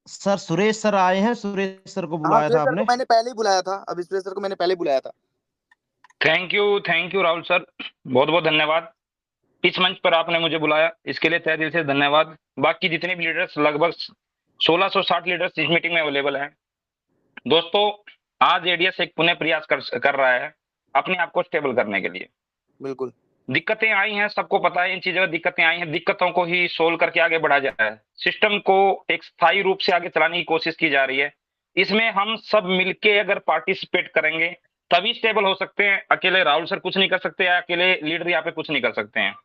सर सुरेश सर आए हैं, सुरेश सर को हाँ, बुलाया था सुरेश सर को आपने। मैंने पहले ही बुलाया था, अब सुरेश सर को मैंने पहले ही बुलाया था। थैंक यू राहुल सर, बहुत बहुत धन्यवाद। इस मंच पर आपने मुझे बुलाया, इसके लिए तहे दिल से धन्यवाद। बाकी जितने भी लीडर्स, लगभग 1660 लीडर्स इस मीटिंग में अवेलेबल हैं। दोस्तों, आज एडीएस एक पुनः प्रयास कर रहा है अपने आप को स्टेबल करने के लिए। बिल्कुल। दिक्कतें आई हैं, सबको पता है इन चीजों में दिक्कतें आई हैं, दिक्कतों को ही सोल्व करके आगे बढ़ा जा रहा है। सिस्टम को एक स्थायी रूप से आगे चलाने की कोशिश की जा रही है। इसमें हम सब मिलके अगर पार्टिसिपेट करेंगे तभी स्टेबल हो सकते हैं। अकेले राहुल सर कुछ नहीं कर सकते, या अकेले लीडर यहाँ पे कुछ नहीं कर सकते हैं।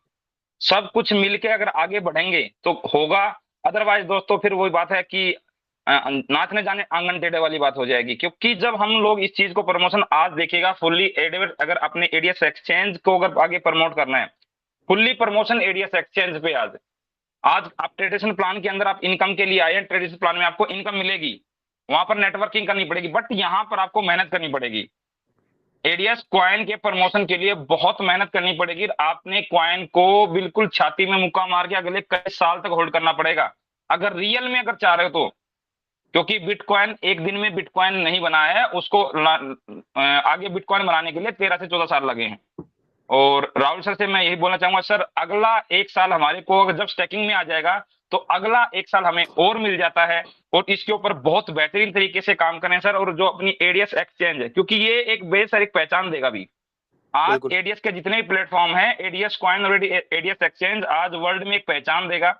सब कुछ मिलके अगर आगे बढ़ेंगे तो होगा, अदरवाइज दोस्तों फिर वही बात है कि नाचने जाने आंगन टेढ़े वाली बात हो जाएगी। क्योंकि जब हम लोग इस चीज को प्रमोशन आज देखिएगा फुल्ली एडेड, अगर अपने एडीएस एक्सचेंज को अगर आगे प्रमोट करना है, फुल्ली प्रमोशन एडीएस एक्सचेंज पे आज आज आप ट्रेडिशनल प्लान के अंदर आप इनकम के लिए आए हैं, ट्रेडिशनल प्लान में आपको इनकम मिलेगी, वहां पर नेटवर्किंग करनी पड़ेगी, बट यहाँ पर आपको मेहनत करनी पड़ेगी। एडीएस क्वाइन के प्रमोशन के लिए बहुत मेहनत करनी पड़ेगी। आपने क्वाइन को बिल्कुल छाती में मुक्का मार के अगले कई साल तक होल्ड करना पड़ेगा, अगर रियल में अगर चाह रहे हो तो। क्योंकि बिटकॉइन एक दिन में बिटकॉइन नहीं बनाया है, उसको आगे बिटकॉइन बनाने के लिए 13 से 14 साल लगे हैं। और राहुल सर से मैं यही बोलना चाहूंगा, सर अगला एक साल हमारे को अगर जब स्टैकिंग में आ जाएगा तो अगला एक साल हमें और मिल जाता है, और इसके ऊपर बहुत बेहतरीन तरीके से काम करें सर। और जो अपनी एडीएस एक्सचेंज है, क्योंकि ये एक बेस सर एक पहचान देगा भी। आज एडीएस के जितने भी प्लेटफॉर्म है, एडीएस क्वाइन और एडीएस एक्सचेंज आज वर्ल्ड में एक पहचान देगा।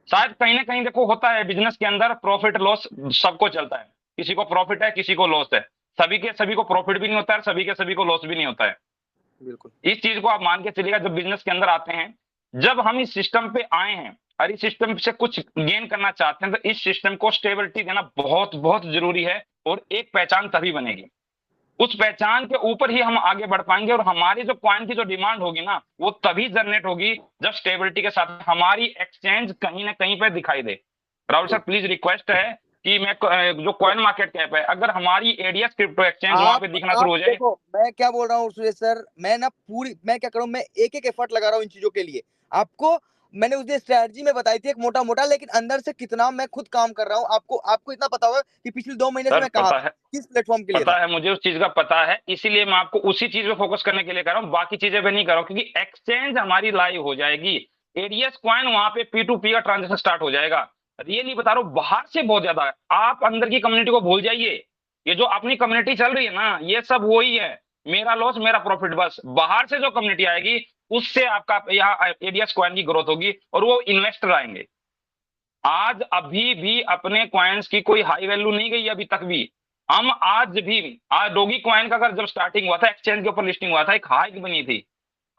शायद कहीं ना कहीं देखो होता है बिजनेस के अंदर, प्रॉफिट लॉस सबको चलता है, किसी को प्रॉफिट है किसी को लॉस है, सभी को प्रॉफिट भी नहीं होता है, सभी को लॉस भी नहीं होता है। बिल्कुल इस चीज को आप मान के चलिएगा, जब बिजनेस के अंदर आते हैं, जब हम इस सिस्टम पे आए हैं और इस सिस्टम से कुछ गेन करना चाहते हैं, तो इस सिस्टम को स्टेबिलिटी देना बहुत बहुत जरूरी है, और एक पहचान तभी बनेगी। उस पहचान के ऊपर ही हम आगे बढ़ पाएंगे, और हमारी जो क्वाइन की जो डिमांड होगी ना, वो तभी जनरेट होगी जब स्टेबिलिटी के साथ हमारी एक्सचेंज कहीं ना कहीं पे दिखाई दे। राहुल सर प्लीज रिक्वेस्ट है कि मैं जो कॉइन मार्केट कैप है, अगर हमारी एडीएस क्रिप्टो एक्सचेंज वहां पे दिखना शुरू हो जाए। देखो मैं क्या बोल रहा हूँ सुरेश सर, मैं क्या करूँ, मैं एक एफर्ट लगा रहा हूँ इन चीजों के लिए। आपको मैंने उस दिन स्ट्रेटजी में बताई थी एक मोटा मोटा, लेकिन अंदर से कितना मैं खुद काम कर रहा हूँ, आपको इतना पता होगा कि पिछले 2 महीने से मैं कहाँ था, किस प्लेटफॉर्म के लिए पता है मुझे, उस चीज का पता है, इसीलिए मैं आपको उसी चीज पे फोकस करने के लिए कर रहा हूँ, बाकी चीजें पे नहीं कर रहा हूँ। क्योंकि एक्सचेंज हमारी लाइव हो जाएगी, एडीएस क्वाइन वहां पे P2P का ट्रांजेक्शन स्टार्ट हो जाएगा। रियली बता रहा हूँ, बाहर से बहुत ज्यादा है। आप अंदर की कम्युनिटी को भूल जाइए, ये जो अपनी कम्युनिटी चल रही है ना, ये सब वही है, मेरा लॉस मेरा प्रॉफिट, बस। बाहर से जो कम्युनिटी आएगी उससे आपका यहाँ एडीएस क्वाइन की ग्रोथ होगी, और वो इन्वेस्टर आएंगे। आज अभी भी अपने क्वाइंस की कोई हाई वैल्यू नहीं गई अभी तक भी। हम आज डोगी क्वाइन का अगर जब स्टार्टिंग हुआ था, एक्सचेंज के ऊपर लिस्टिंग हुआ था, एक हाइक बनी थी,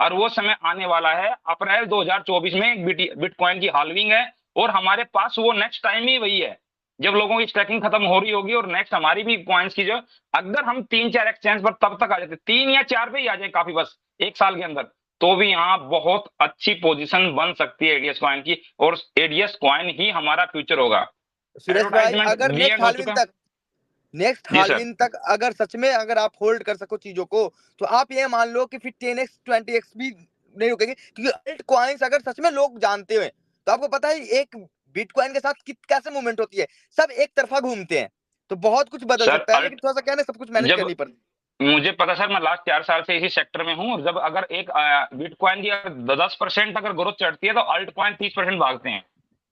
और वो समय आने वाला है अप्रैल 2024 में बिटकॉइन की हाल्विंग है, और हमारे पास वो नेक्स्ट टाइम ही वही है जब लोगों की स्टैकिंग खत्म हो रही होगी, और नेक्स्ट हमारी भी कॉइन्स की जो, अगर हम 3-4 एक्सचेंज पर तब तक आ जाते, 3 या 4 पे ही आ जाए काफी, बस एक साल के अंदर, तो भी यहाँ बहुत अच्छी पोजीशन बन सकती है एडीएस क्वाइन की, और एडीएस क्वाइन ही हमारा फ्यूचर होगा। सुरेश भाई, अगर नेक्स्ट जी सर। हाल्विंग तक अगर सच में अगर आप होल्ड कर सको चीजों को, तो आप ये मान लो कि फिर 10x 20x भी नहीं रुकेंगे। क्योंकि अल्ट कॉइन्स अगर सच में लोग जानते हुए, तो आपको पता है एक बिटकॉइन के साथ कैसे मूवमेंट होती है, सब एक तरफा घूमते हैं, तो बहुत कुछ बदल सकता है। लेकिन थोड़ा सा क्या है, सब कुछ मैनेज करनी पड़ती है। मुझे पता सर, मैं लास्ट 4 साल से इसी सेक्टर में हूँ, और जब अगर एक बिटकॉइन की 10% अगर ग्रोथ चढ़ती है, तो अल्ट कॉइन 30% भागते हैं।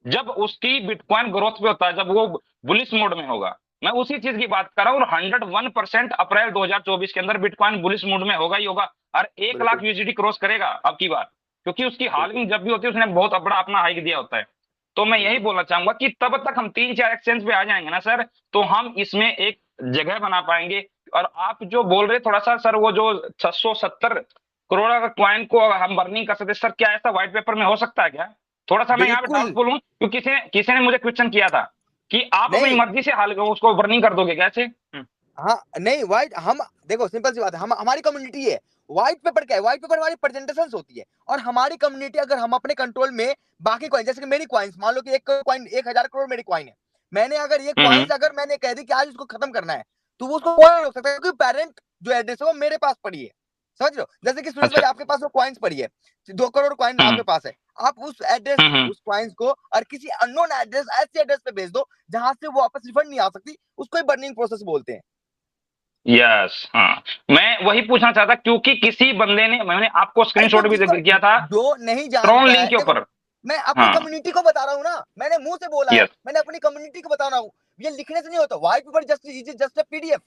जब उसकी बिटकॉइन ग्रोथ पे होता है, जब वो बुलिश मोड में होगा, मैं उसी चीज की बात कर रहा हूँ। और 101% अप्रैल 2024 के अंदर बिटकॉइन बुलिश मोड में होगा ही होगा, और 1 लाख यूएसडी क्रॉस करेगा अब की बार, क्योंकि उसकी हाल्विंग जब भी होती है उसने बहुत बड़ा अपना हाइक दिया होता है। तो मैं यही बोलना चाहूंगा कि तब तक हम 3-4 एक्सचेंज पे आ जाएंगे ना सर, तो हम इसमें एक जगह बना पाएंगे। और आप जो बोल रहे थोड़ा सा सर, वो जो 670 करोड़ का क्वाइन को हम बर्निंग कर सकते, सर क्या ऐसा व्हाइट पेपर में हो सकता है क्या? थोड़ा सा मैं यहाँ पे डाउटफुल हूँ, क्योंकि किसी ने मुझे क्वेश्चन किया था कि आप अपनी मर्जी से हाल उसको बर्निंग कर दोगे कैसे? हाँ नहीं, व्हाइट, हम देखो सिंपल सी बात है, हम हमारी कम्युनिटी है। व्हाइट पेपर क्या है? व्हाइट पेपर हमारी प्रेजेंटेशंस होती है, और हमारी कम्युनिटी अगर हम अपने कंट्रोल में बाकी कॉइन, जैसे कि मेरी कॉइन्स, मान लो कि एक कॉइन 1000 करोड़ मेरी कॉइन है, मैंने अगर ये कॉइन्स अगर मैंने कह दी कि आज उसको खत्म करना है, तो वो उसको कोई नहीं रोक सकता, क्योंकि पेरेंट जो एड्रेस है वो मेरे पास पड़ी है। समझ लो, जैसे कि सुरेश भाई आपके पास वो कॉइन्स पड़ी है, 2 करोड़ कॉइन आपके पास है, आप उस एड्रेस उस कॉइन्स को और किसी अननोन एड्रेस, ऐसे एड्रेस पे भेज दो जहां से वो वापस रिफंड नहीं आ सकती, उसको ही बर्निंग प्रोसेस बोलते हैं। यस, हाँ, मैं वही पूछना चाहता, क्योंकि किसी बंदे ने, मैंने आपको स्क्रीनशॉट भी किया था जो नहीं जानता ट्रोन लिंक के ऊपर। मैं अपनी कम्युनिटी को बता रहा हूँ ना, मैंने मुंह से बोला है, मैंने अपनी कम्युनिटी को बता रहा हूँ, ये लिखने से नहीं होता। White paper just a PDF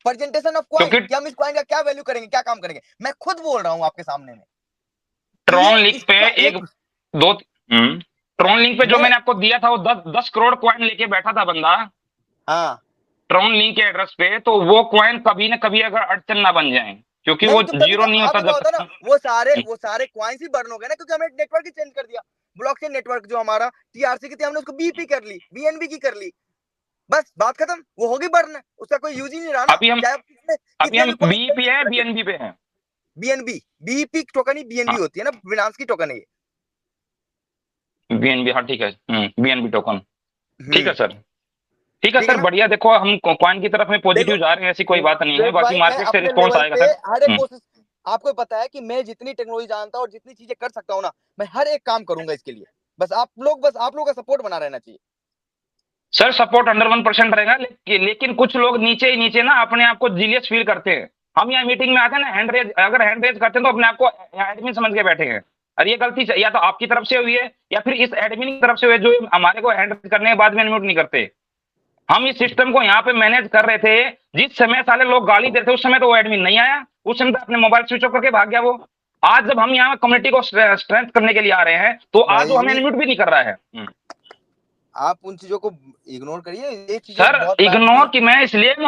presentation of coin, कि हम इस कॉइन का क्या वैल्यू करेंगे, क्या काम करेंगे, मैं खुद बोल रहा हूँ आपके सामने में। ट्रोन लिंक पे ट्रोन लिंक पे जो मैंने आपको दिया था, वो 10 करोड़ कॉइन लेके बैठा था बंदा, हाँ, ट्रोन लिंक के एड्रेस पे, तो वो कॉइन कभी ना कभी अगर अड़चन ना बन जाए, क्योंकि वो जीरो नहीं होता जब ना, वो सारे कॉइन्स ही बर्न हो गए ना, क्योंकि हमने नेटवर्क ही चेंज कर दिया। ब्लॉकचेन नेटवर्क जो हमारा टीआरसी की थी, हमने उसको बीपी कर ली, बीएनबी की कर ली। बस बात खत्म, वो होगी बर्न, उसका कोई यूज ही नहीं रहा ना। अभी हम बीईपी है, बीएनबी पे है। बीएनबी, बीईपी टोकन ही बीएनबी होती है ना, बिनांस की टोकन है ये। बीएनबी, हाँ ठीक है, बीएनबी टोकन, ठीक है सर, ठीक है ठीक है सर, ना? बढ़िया। देखो हम कॉइन की तरफ में पॉजिटिव जा रहे हैं, ऐसी कोई बात नहीं है, बाकी भाई, मैं मार्केट से अपने रिस्पॉन्स लेवल आएगा पे सर। हर एक कोशिश, आपको पता है कि मैं जितनी टेक्नोलॉजी जानता हूँ और जितनी चीजें कर सकता हूँ ना, मैं हर एक काम करूंगा इसके लिए। बस आप लोग का सपोर्ट बना रहना चाहिए। सर सपोर्ट अंडर 1% रहेगा, लेकिन कुछ लोग नीचे ही नीचे ना अपने आप को जीलियस फील करते हैं। हम यहाँ मीटिंग में आते हैं ना, अगर हैंड रेज करते हैं तो अपने आप को एडमिन समझ के बैठे हैं। और ये गलती या तो आपकी तरफ से हुई है या फिर इस एडमिन की तरफ से हुई है, जो हमारे को हैंड रेज करने के बाद में अनम्यूट नहीं करते। हम इस सिस्टम को यहाँ पे मैनेज कर रहे थे, जिस समय साले लोग गाली देते थे उस समय तो वो एडमिन नहीं आया, उस समय तो अपने मोबाइल स्विच ऑफ करके भाग गया वो। आज जब हम यहाँ कम्युनिटी को स्ट्रेंथ करने के लिए आ रहे हैं तो आज वो हमें अनम्यूट भी नहीं कर रहा है। आप उन चीजों को इग्नोर करिए, ये चीजें सर बहुत इग्नोर कि मैं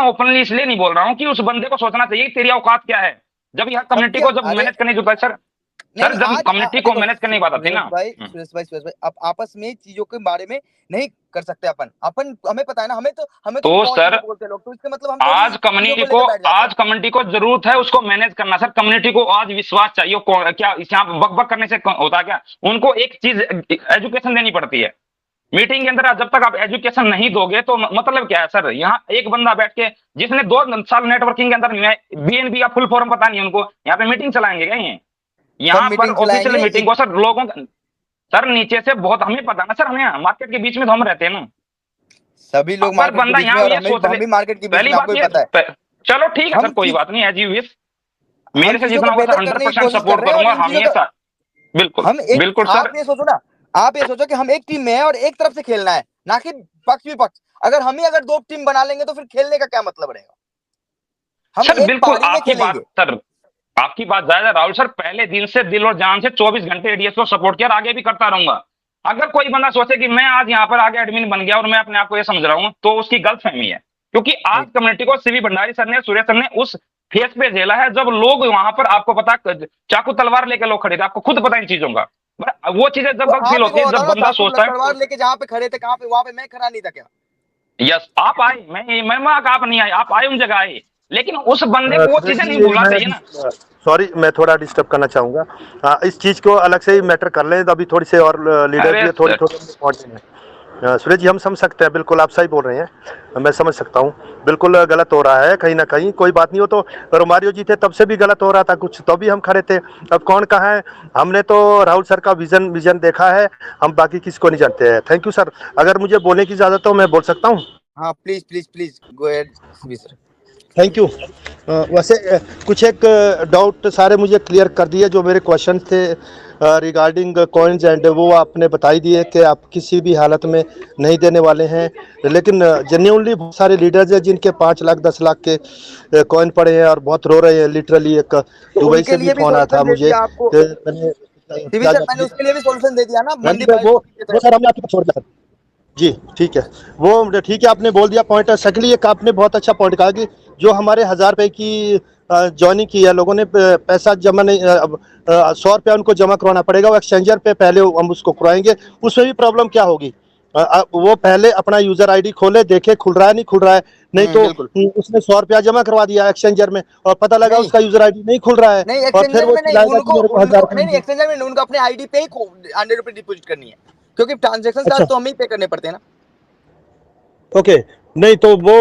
ओपनली इसलिए नहीं बोल रहा हूँ कि उस बंदे को सोचना चाहिए कि तेरी औकात क्या है, जब यहाँ कम्युनिटी को जब मैनेज करने जो सर नहीं, जब कम्युनिटी को मैनेज करने की बात आती है ना। सुरेश भाई अब आपस में चीजों के बारे में नहीं कर सकते अपन हमें पता है ना, हमें तो सर बोलते लोग, तो इसका मतलब हम आज कम्युनिटी को जरूरत है उसको मैनेज करना। सर कम्युनिटी को आज विश्वास चाहिए, क्या यहाँ बक बक करने से होता क्या, उनको एक चीज एजुकेशन देनी पड़ती है। मीटिंग के अंदर जब तक आप एजुकेशन नहीं दोगे तो मतलब क्या है सर, यहाँ एक बंदा बैठ के जिसने 2 साल नेटवर्किंग के अंदर बीएनबी का फुल फॉर्म पता नहीं उनको, यहाँ पे मीटिंग चलाएंगे क्या ये? यहाँ पर ऑफिशियल मीटिंग को सर लोगों सर नीचे से बहुत हमें पता ना सर, हमें मार्केट के बीच में तो हम रहते हैं ना, सभी लोग बंदा यहाँ ये सोच ले मार्केट के बीच में, आपको पता है। चलो ठीक है सर, कोई बात नहीं, एज यू विश, मेरे से जितना होगा 100% सपोर्ट करूंगा हमेशा। बिल्कुल बिल्कुल सर, आप ये सोचो ना, आप ये सोचो कि हम एक टीम में है और एक तरफ से खेलना है, ना कि पक्ष विपक्ष। अगर हम ही 2 टीम बना लेंगे तो फिर खेलने का क्या मतलब रहेगा? हम सर बिल्कुल सर आपकी बात जायज है राहुल सर, पहले दिन से दिल और जान से 24 घंटे एडीएस को सपोर्ट किया और आगे भी करता रहूंगा। अगर कोई बंदा सोचे कि मैं आज यहाँ पर आगे एडमिन बन गया और मैं अपने आप को ये समझ रहा हूँ तो उसकी गलत फहमी है, क्योंकि आज कम्युनिटी को सीवी भंडारी सर ने, सुरेश सर ने उस फेस पे झेला है जब लोग वहां पर, आपको पता, चाकू तलवार लेके लोग खड़े थे, आपको खुद पता इन चीजों का। वो चीजें जब गलत फील होती है, जब बंदा सोचता है तलवार लेके जहाँ पे खड़े थे, कहाँ पे, वहां पे मैं खड़ा नहीं था क्या? यस आप आए, मैं आप नहीं आए, आप आए उन जगह आए, लेकिन उस बंदे को वो चीजें नहीं भूलना चाहिए ना। सॉरी, मैं थोड़ा डिस्टर्ब करना चाहूंगा, इस चीज को अलग से ही मैटर कर लें, अभी थोड़ी से और लीडर भी थोड़ी पहुंचे। सुरेश जी हम समझ सकते हैं, बिल्कुल आप सही बोल रहे हैं, मैं समझ सकता हूँ, बिल्कुल गलत हो रहा है कहीं ना कहीं, कोई बात नहीं हो। तो रोमारियो जी थे तब से भी गलत हो रहा था कुछ, तो भी हम खड़े थे, अब कौन कहाँ है? हमने तो राहुल सर का विजन देखा है, हम बाकी किसी को नहीं जानते हैं। थैंक यू सर, अगर मुझे बोलने की इजाजत हो मैं बोल सकता हूँ? हाँ please go ahead sir. Thank you. वैसे कुछ एक डाउट सारे मुझे क्लियर कर दिए, जो मेरे क्वेश्चन थे रिगार्डिंग कॉइन्स एंड वो आपने बता ही दिए कि आप किसी भी हालत में नहीं देने वाले हैं। लेकिन जेन्युइनली बहुत सारे लीडर्स हैं जिनके 5 लाख 10 लाख के कॉइन पड़े हैं और बहुत रो रहे हैं। लिटरली एक दुबई से भी फोन आया था मुझे, मैंने उसके लिए भी सॉल्यूशन दे दिया ना, वो सर हमने आपको छोड़ दिया जी, ठीक है, वो ठीक है, आपने बोल दिया पॉइंट। सेकंडली एक आपने बहुत अच्छा पॉइंट कहा कि जो हमारे 1000 रुपए की ज्वाइनिंग की है, लोगों ने पैसा जमा नहीं, 100 रुपया उनको जमा करवाना पड़ेगा, वो एक्सचेंजर पे पहले हम उसको करवाएंगे। उसमें भी प्रॉब्लम क्या होगी? वो पहले अपना यूजर आईडी खोले, देखे खुल रहा है नहीं खुल रहा है, नहीं तो उसने 100 रुपया जमा करवा दिया एक्सचेंजर में और पता लगा उसका यूजर आईडी नहीं खुल रहा है, और फिर वो एक्सचेंजर में उनको अपने आईडी पे ही 100 रुपए डिपॉजिट करनी है, क्योंकि ट्रांजैक्शन चार्ज तो हमें ही पे करने पड़ते हैं ना। ओके, नहीं तो वो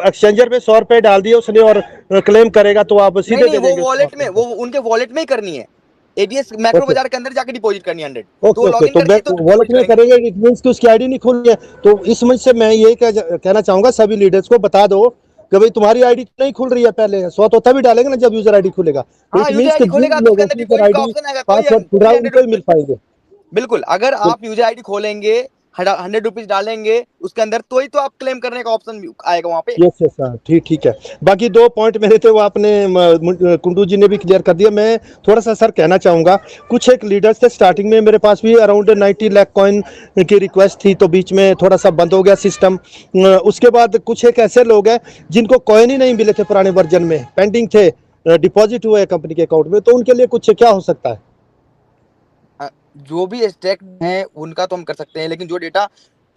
एक्सचेंजर में 100 रुपए डाल दिए उसने और क्लेम करेगा तो आप सीधे नहीं, वो वॉलेट में, वो उनके वॉलेट में ही करनी है, एडीएस मैक्रो बाजार के अंदर जाके डिपॉजिट करनी है 100। तो लॉगिन करके तो वॉलेट में करेंगे, इट मींस कि उसकी आईडी नहीं खुल रही है। तो इस वजह से मैं ये कहना चाहूंगा सभी लीडर्स को बता दो कि भाई तुम्हारी आईडी नहीं खुल रही है, पहले 100 तो तभी डालेंगे ना जब यूजर आईडी खुलेगा। इट मींस कि खुलेगा तो उसके अंदर डिपॉजिट का ऑप्शन आएगा, उनको ही मिल पाएंगे। बिल्कुल, अगर आप यूजर आईडी खोलेंगे, 100 रुपीज डालेंगे उसके अंदर, तो ही तो आप क्लेम करने का ऑप्शन आएगा वहां पे। यस सर, ठीक है। बाकी 2 पॉइंट मेरे थे वो आपने कुंडू जी ने भी क्लियर कर दिया। मैं थोड़ा सा सर कहना चाहूंगा, कुछ एक लीडर्स थे स्टार्टिंग में, मेरे पास भी अराउंड 90 लाख कॉइन की रिक्वेस्ट थी, तो बीच में थोड़ा सा बंद हो गया सिस्टम। उसके बाद कुछ एक ऐसे लोग हैं जिनको कॉइन ही नहीं मिले थे, पुराने वर्जन में पेंडिंग थे, डिपॉजिट हुए कंपनी के अकाउंट में, तो उनके लिए कुछ क्या हो सकता है? जो भी स्टैक है उनका तो हम कर सकते हैं, लेकिन जो डेटा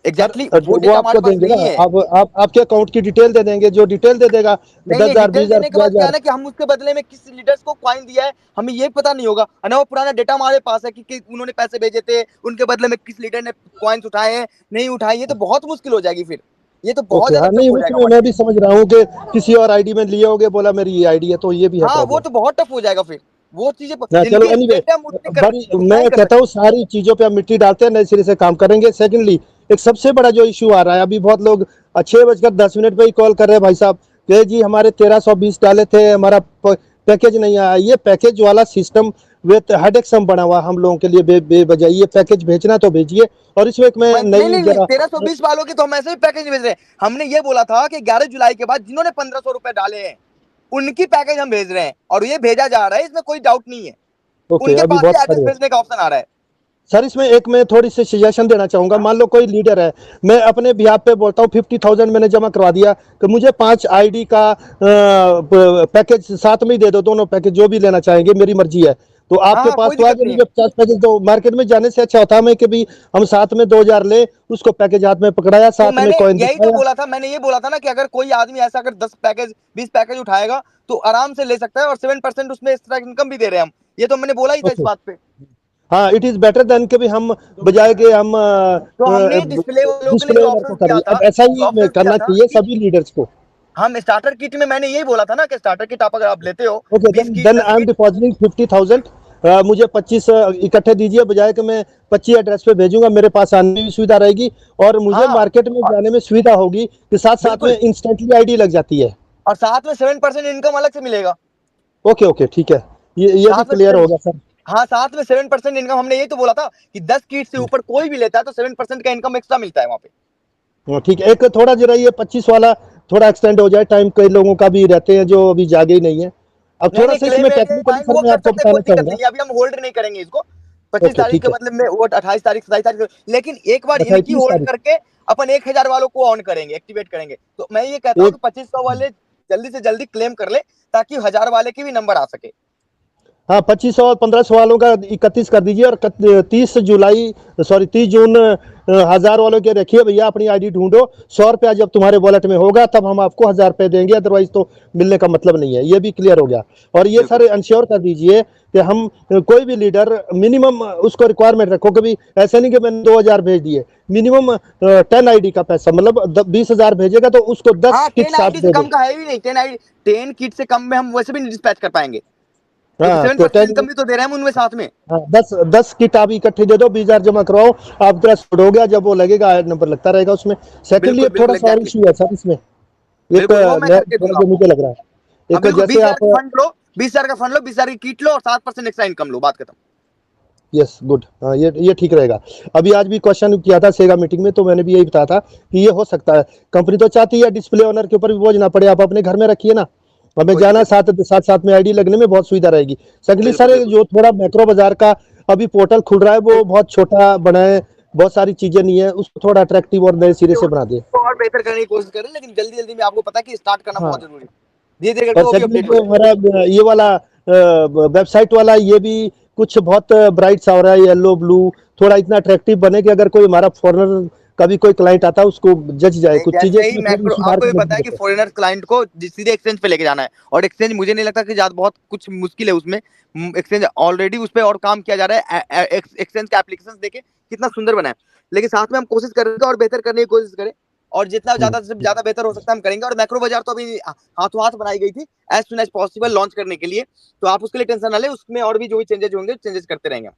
एग्जैक्टली सर, वो वो डेटा हमारे आपको पास देंगे नहीं ना, है। आप आपके अकाउंट की डिटेल दे देंगे, जो डिटेल दे देगा नहीं 10,000 डिटेल 20,000 देने के बाद क्या 50,000। है ना कि हम उसके बदले में किस लीडर्स को कॉइन दिया है हमें ये पता नहीं होगा, और ना वो पुराना डेटा हमारे पास है कि उन्होंने पैसे भेजे थे, उनके बदले में किस लीडर ने कॉइन्स उठाए हैं नहीं उठाए, ये तो बहुत मुश्किल हो जाएगी फिर, ये तो बहुत ओके, ज्यादा हाँ, टफ नहीं हो जाएगा उसमें हमारे मैं लिए। भी समझ रहा हूँ कि किसी और आईडी में लिए होगे, बोला मेरी ये आईडी है, तो ये भी है हाँ वो प्रॉब्लम। तो बहुत टफ हो जाएगा फिर, वो चीजें ना चलो, जिनकी एनीवे, स्टेट है हम उतनी कर बड़ी उतना ही मैं कर कहता सकते हूँ सारी चीजों पे हम मिट्टी डालते हैं, नए सिरे से काम करेंगे। सेकंडली, एक सबसे बड़ा जो इशू आ रहा है, अभी बहुत लोग 6:10 पे ही कॉल कर रहे हैं भाई साहब कि जी हमारे 1320 डाले थे, हमारा पैकेज नहीं आया। ये पैकेज वाला सिस्टम विद हेडेक्स हम बना हुआ हम लोगों के लिए बेवजह। ये पैकेज भेजना तो भेजिए। और इसमें एक मैं नहीं नई नहीं नहीं जरा 1320 वालों की तो हम ऐसे ही पैकेज भेज रहे हैं। हमने ये बोला था कि 11 जुलाई के बाद जिन्होंने 1500 रुपए डाले हैं उनकी पैकेज हम भेज रहे हैं, और ये भेजा जा रहा है, इसमें कोई डाउट नहीं है। ओके, उनके अभी पास बहुत से एड्रेस सारे। भेजने का ऑप्शन आ रहा है। सर, इसमें एक मैं थोड़ी सी सजेशन देना चाहूंगा। मान लो कोई लीडर है, मैं अपने बिहाफ पे बोलता हूँ 50,000 मैंने जमा करवा दिया, कि मुझे 5 आईडी का पैकेज साथ में ही दे दो, दोनों पैकेज जो भी लेना चाहेंगे, मेरी मर्जी है। तो आपके हाँ पास कोई तो दिक्कत आगे नहीं है। मुझे 50 पैकेज दो। मार्केट में जाने से अच्छा होता है मैं कि भी हम साथ में 2,000 ले, उसको पैकेज हाथ में पकड़ाया, तो साथ में मैंने कॉइन यही तो दिखाया। बोला था, मैंने ये बोला था ना कि अगर कोई आदमी ऐसा अगर 10 पैकेज 20 पैकेज उठाएगा तो आराम से ले सकता है, और 7% उसमें एक्स्ट्रा इनकम भी दे रहे हैं हम। ये तो मैंने बोला ही था इस ओके, बात पे। हाँ, इट इज बेटर देन कि भी हम बजाय के हम तो हमने डिस्प्ले वालों के लिए डिस्प्ले जो ओनर ऑप्शन को कर किया रही। था, अब ऐसा जो ही ऑप्शन किया करना था चाहिए कि सभी लीडर्स को। हम स्टार्टर किट में, मैंने यही बोला था ना कि स्टार्टर किट आप अगर आप लेते हो okay, 20 kit then 10 I am kit. Depositing 50,000। मुझे 25 इकट्ठे दीजिए, बजाय कि मैं 25 एड्रेस पे भेजूंगा, मेरे पास आने में भी सुविधा रहेगी, और मुझे हाँ मार्केट में और जाने में सुविधा होगी कि साथ साथ में बिल्कुल, इंस्टेंटली आईडी लग जाती है। और साथ में 7% इनकम अलग से मिलेगा। ओके ओके, ठीक है, ये भी साथ में क्लियर होगा सर। हाँ साथ में 7% इनकम, हमने यही तो बोला था कि 10 किट से ऊपर कोई भी लेता है तो 7% का इनकम एक्स्ट्रा मिलता है वहां पे। ठीक है, एक थोड़ा जरा ये 25 वाला थोड़ा एक्सटेंड हो जाए, टाइम कई लोगों का भी रहते हैं जो अभी जागे ही नहीं है। अब नहीं थोड़ा नहीं सा क्लेम इसमें वेरिएबल टेक्निकली आएंगे सर वो मैं कर आपको सकते हैं, बताना कोई दिक्कत चाहूंगा। नहीं है, अभी हम होल्ड नहीं करेंगे इसको। 25 ओके, तारीख ठीक के है, बदले में वो 28 तारीख 27 तारीख, लेकिन एक बार इनकी 28 होल्ड तारीख करके अपन 1000 वालों को ऑन करेंगे, एक्टिवेट करेंगे। तो मैं ये कहता हूँ एक कि 2500 वाले जल्दी से जल्दी क्लेम कर ले ताकि 1000 वाले की भी नंबर आ सके। हाँ, 2500 और 1500 वालों का 31 कर दीजिए, और 30 जून 1000 वालों के रखिए भैया, अपनी आईडी ढूंढो। 100 रुपया जब तुम्हारे वॉलेट में होगा तब हम आपको 1000 रुपये देंगे, अदरवाइज तो मिलने का मतलब नहीं है। ये भी क्लियर हो गया। और ये बिल्कुल सर इंश्योर कर दीजिए कि हम कोई भी लीडर मिनिमम उसको रिक्वायरमेंट रखो, कभी ऐसा नहीं कि मैंने 2,000 भेज दिए। मिनिमम 10 आईडी का पैसा, मतलब 20,000 भेजेगा तो उसको 10 हाँ किट 10 साथ आईडी से दे कम दो। का है ही नहीं, 10 किट से कम में हम वैसे भी नहीं डिस्पैच कर पाएंगे, क्योंकि हाँ, 7% इनकम भी तो दे रहे हैं हम उनमें साथ में। हाँ, 10 किट आप इकट्ठे दे दो, 20,000 जमा करवाओ, आपका ट्रस्ट हो गया। जब वो लगेगा नंबर लगता रहेगा उसमें। सेकंडली बिल्कुल एक थोड़ा बिल्कुल सा और एग्जैक्टली, इशू है सर इसमें, एक बिल्कुल वो मैं करके थोड़ा दूंगा जो आपको। मुझे लग रहा है, हाँ एक बिल्कुल, जैसे 20,000 आप। का फंड लो, 20,000 का फंड लो, 20,000 की किट लो और 7% एक्स्ट्रा इनकम लो, बात खत्म। यस, गुड, हाँ, ये ठीक रहेगा। अभी आज भी क्वेश्चन किया था सेगा मीटिंग में, तो मैंने भी यही बताया था कि ये हो सकता है। कंपनी तो चाहती है डिस्प्ले ओनर के ऊपर भी बोझ ना पड़े, आप अपने घर में रखिए ना, हमें कोई जाना दिक्कत साथ साथ साथ में आईडी लगने में बहुत सुविधा रहेगी। नहीं, सेकंडली बिल्कुल सर, बिल्कुल जो थोड़ा मैक्रो बाजार का अभी पोर्टल खुल रहा है वो बहुत छोटा बना है, बहुत सारी चीजें नहीं है, उसको थोड़ा अट्रैक्टिव और नए सिरे से बना दे। और बेहतर करने की कोशिश करें, लेकिन जल्दी जल्दी में आपको पता है कि स्टार्ट करना बहुत हाँ, जरूरी है, धीरे धीरे करके और वो भी सेकंडली अपडेट हो जो जाए। हमारा ये वाला वेबसाइट वाला, ये भी कुछ बहुत ब्राइट सा हो रहा है, येलो ब्लू, थोड़ा इतना अट्रैक्टिव बने कि अगर कोई हमारा फॉरेनर का भी कोई क्लाइंट आता है उसको जच जाए। नहीं कुछ चीजें जैसे ही इसमें थोड़ी मैक्रो, सुधार आपको भी करने की पता है कि जरूरत है। फॉरेनर क्लाइंट को सीधे एक्सचेंज पे लेके जाना है, और एक्सचेंज मुझे नहीं लगता कि ज्यादा बहुत कुछ मुश्किल है उसमें। एक्सचेंज ऑलरेडी उस पर और काम किया जा रहा है, एक्सचेंज के एप्लीकेशन देखे कितना सुंदर बना है, लेकिन साथ में हम कोशिश करेंगे और बेहतर करने की कोशिश करें, और जितना ज्यादा से ज्यादा बेहतर हो सकता है हम करेंगे। और मैक्रो बाजार तो अभी हाथों हाथ बनाई गई थी as soon as possible launch करने के लिए, तो आप उसके लिए टेंशन ना ले, उसमें और भी जो भी चेंजेस होंगे चेंजेस करते रहेंगे।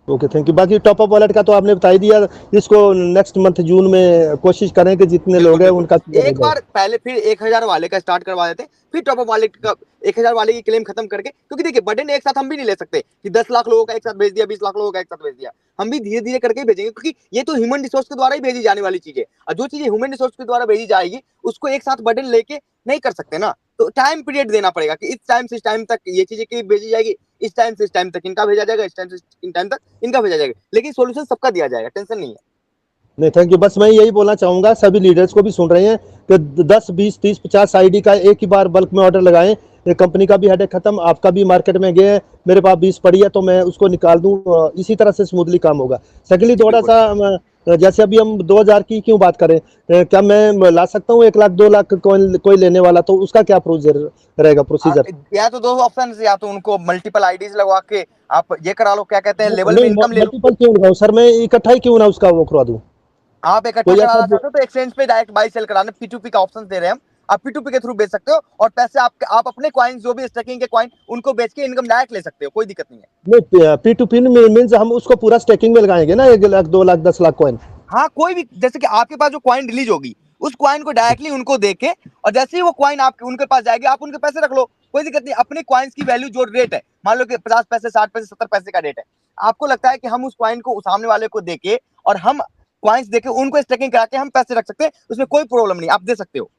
Okay, thank you. बाकी टॉप अप वॉलेट का तो आपने बता ही दिया, इसको नेक्स्ट मंथ जून में कोशिश करें कि जितने बिल्कुल लोग हैं बिल्कुल, उनका क्लियर हो एक जाए। बार पहले फिर 1000 वाले का स्टार्ट करवा देते, फिर टॉप अप वाले का 1000 वाले की क्लेम खत्म करके, क्योंकि देखिए बर्डन एक साथ हम भी नहीं ले सकते कि 10 लाख लोगों का एक साथ भेज दिया, 20 लाख लोगों का एक साथ भेज दिया। हम भी धीरे धीरे करके ही भेजेंगे, क्योंकि ये तो ह्यूमन रिसोर्स के द्वारा ही भेजी जाने वाली चीज है, और जो चीजें ह्यूमन रिसोर्स के द्वारा भेजी जाएगी उसको एक साथ बर्डन लेके नहीं कर सकते ना। तो टाइम पीरियड देना पड़ेगा कि इस टाइम से इस टाइम तक ये चीजें की भेजी जाएगी, इस टाइम से इस टाइम तक इनका भेजा जाएगा, इस टाइम से इन टाइम तक इनका भेजा जाएगा, लेकिन सोल्यूशन सबका दिया जाएगा, टेंशन नहीं है। नहीं, थैंक यू। बस मैं यही बोलना चाहूंगा, सभी लीडर्स को भी सुन रहे हैं कि 10 20 30 50 आईडी का एक ही बार बल्क में ऑर्डर लगाएं। ये कंपनी का भी हेडेक खत्म, आपका भी मार्केट में गए, मेरे पास 20 पड़ी है तो मैं उसको निकाल दूं, इसी तरह से स्मूथली काम होगा। सेकंडली जी थोड़ा बिल्कुल, सा जैसे अभी हम 2000 की क्यों बात करें, क्या मैं ला सकता हूँ 1 लाख 2 लाख कॉइन कोई लेने वाला, तो उसका क्या प्रोसीजर रहेगा प्रोसीजर? या तो दो ऑप्शन, या तो उनको मल्टीपल आईडीज लगवा के आप ये करा लो, क्या कहते हैं, लेवल में नहीं, इनकम ले लो। मल्टीपल क्यों लगाऊं सर, मैं इकट्ठा ही क्यों ना उसका वो करवा दूं? आप इकट्ठा कोई ऐसा कराना चाहते हो तो एक्सचेंज पे डायरेक्ट बाई सेल कराना, P2P का ऑप्शन दे रहे हैं हम, आप P2P के थ्रू बेच सकते हो, और पैसे आप अपने कॉइन जो भी स्टेकिंग के कॉइन उनको बेच के इनकम डायरेक्ट ले सकते हो, कोई दिक्कत नहीं है। नहीं, P2P मीन्स हम उसको पूरा स्टेकिंग में लगाएंगे ना, 1 लाख 2 लाख 10 लाख कॉइन? हाँ, कोई भी, जैसे कि आपके पास जो कॉइन रिलीज होगी उस कॉइन को डायरेक्टली उनको देके, और जैसे ही वो कॉइन आपके उनके पास जाएगी आप उनके पैसे रख लो, कोई दिक्कत नहीं। अपने कॉइन्स की वैल्यू जो रेट है, मान लो कि 50 पैसे 60 पैसे 70 पैसे का रेट है, आपको लगता है कि हम उस कॉइन को सामने वाले को देके और हम कॉइन्स देके उनको स्टेकिंग करा के हम पैसे रख सकते हैं, उसमें कोई प्रॉब्लम नहीं, आप दे सकते हो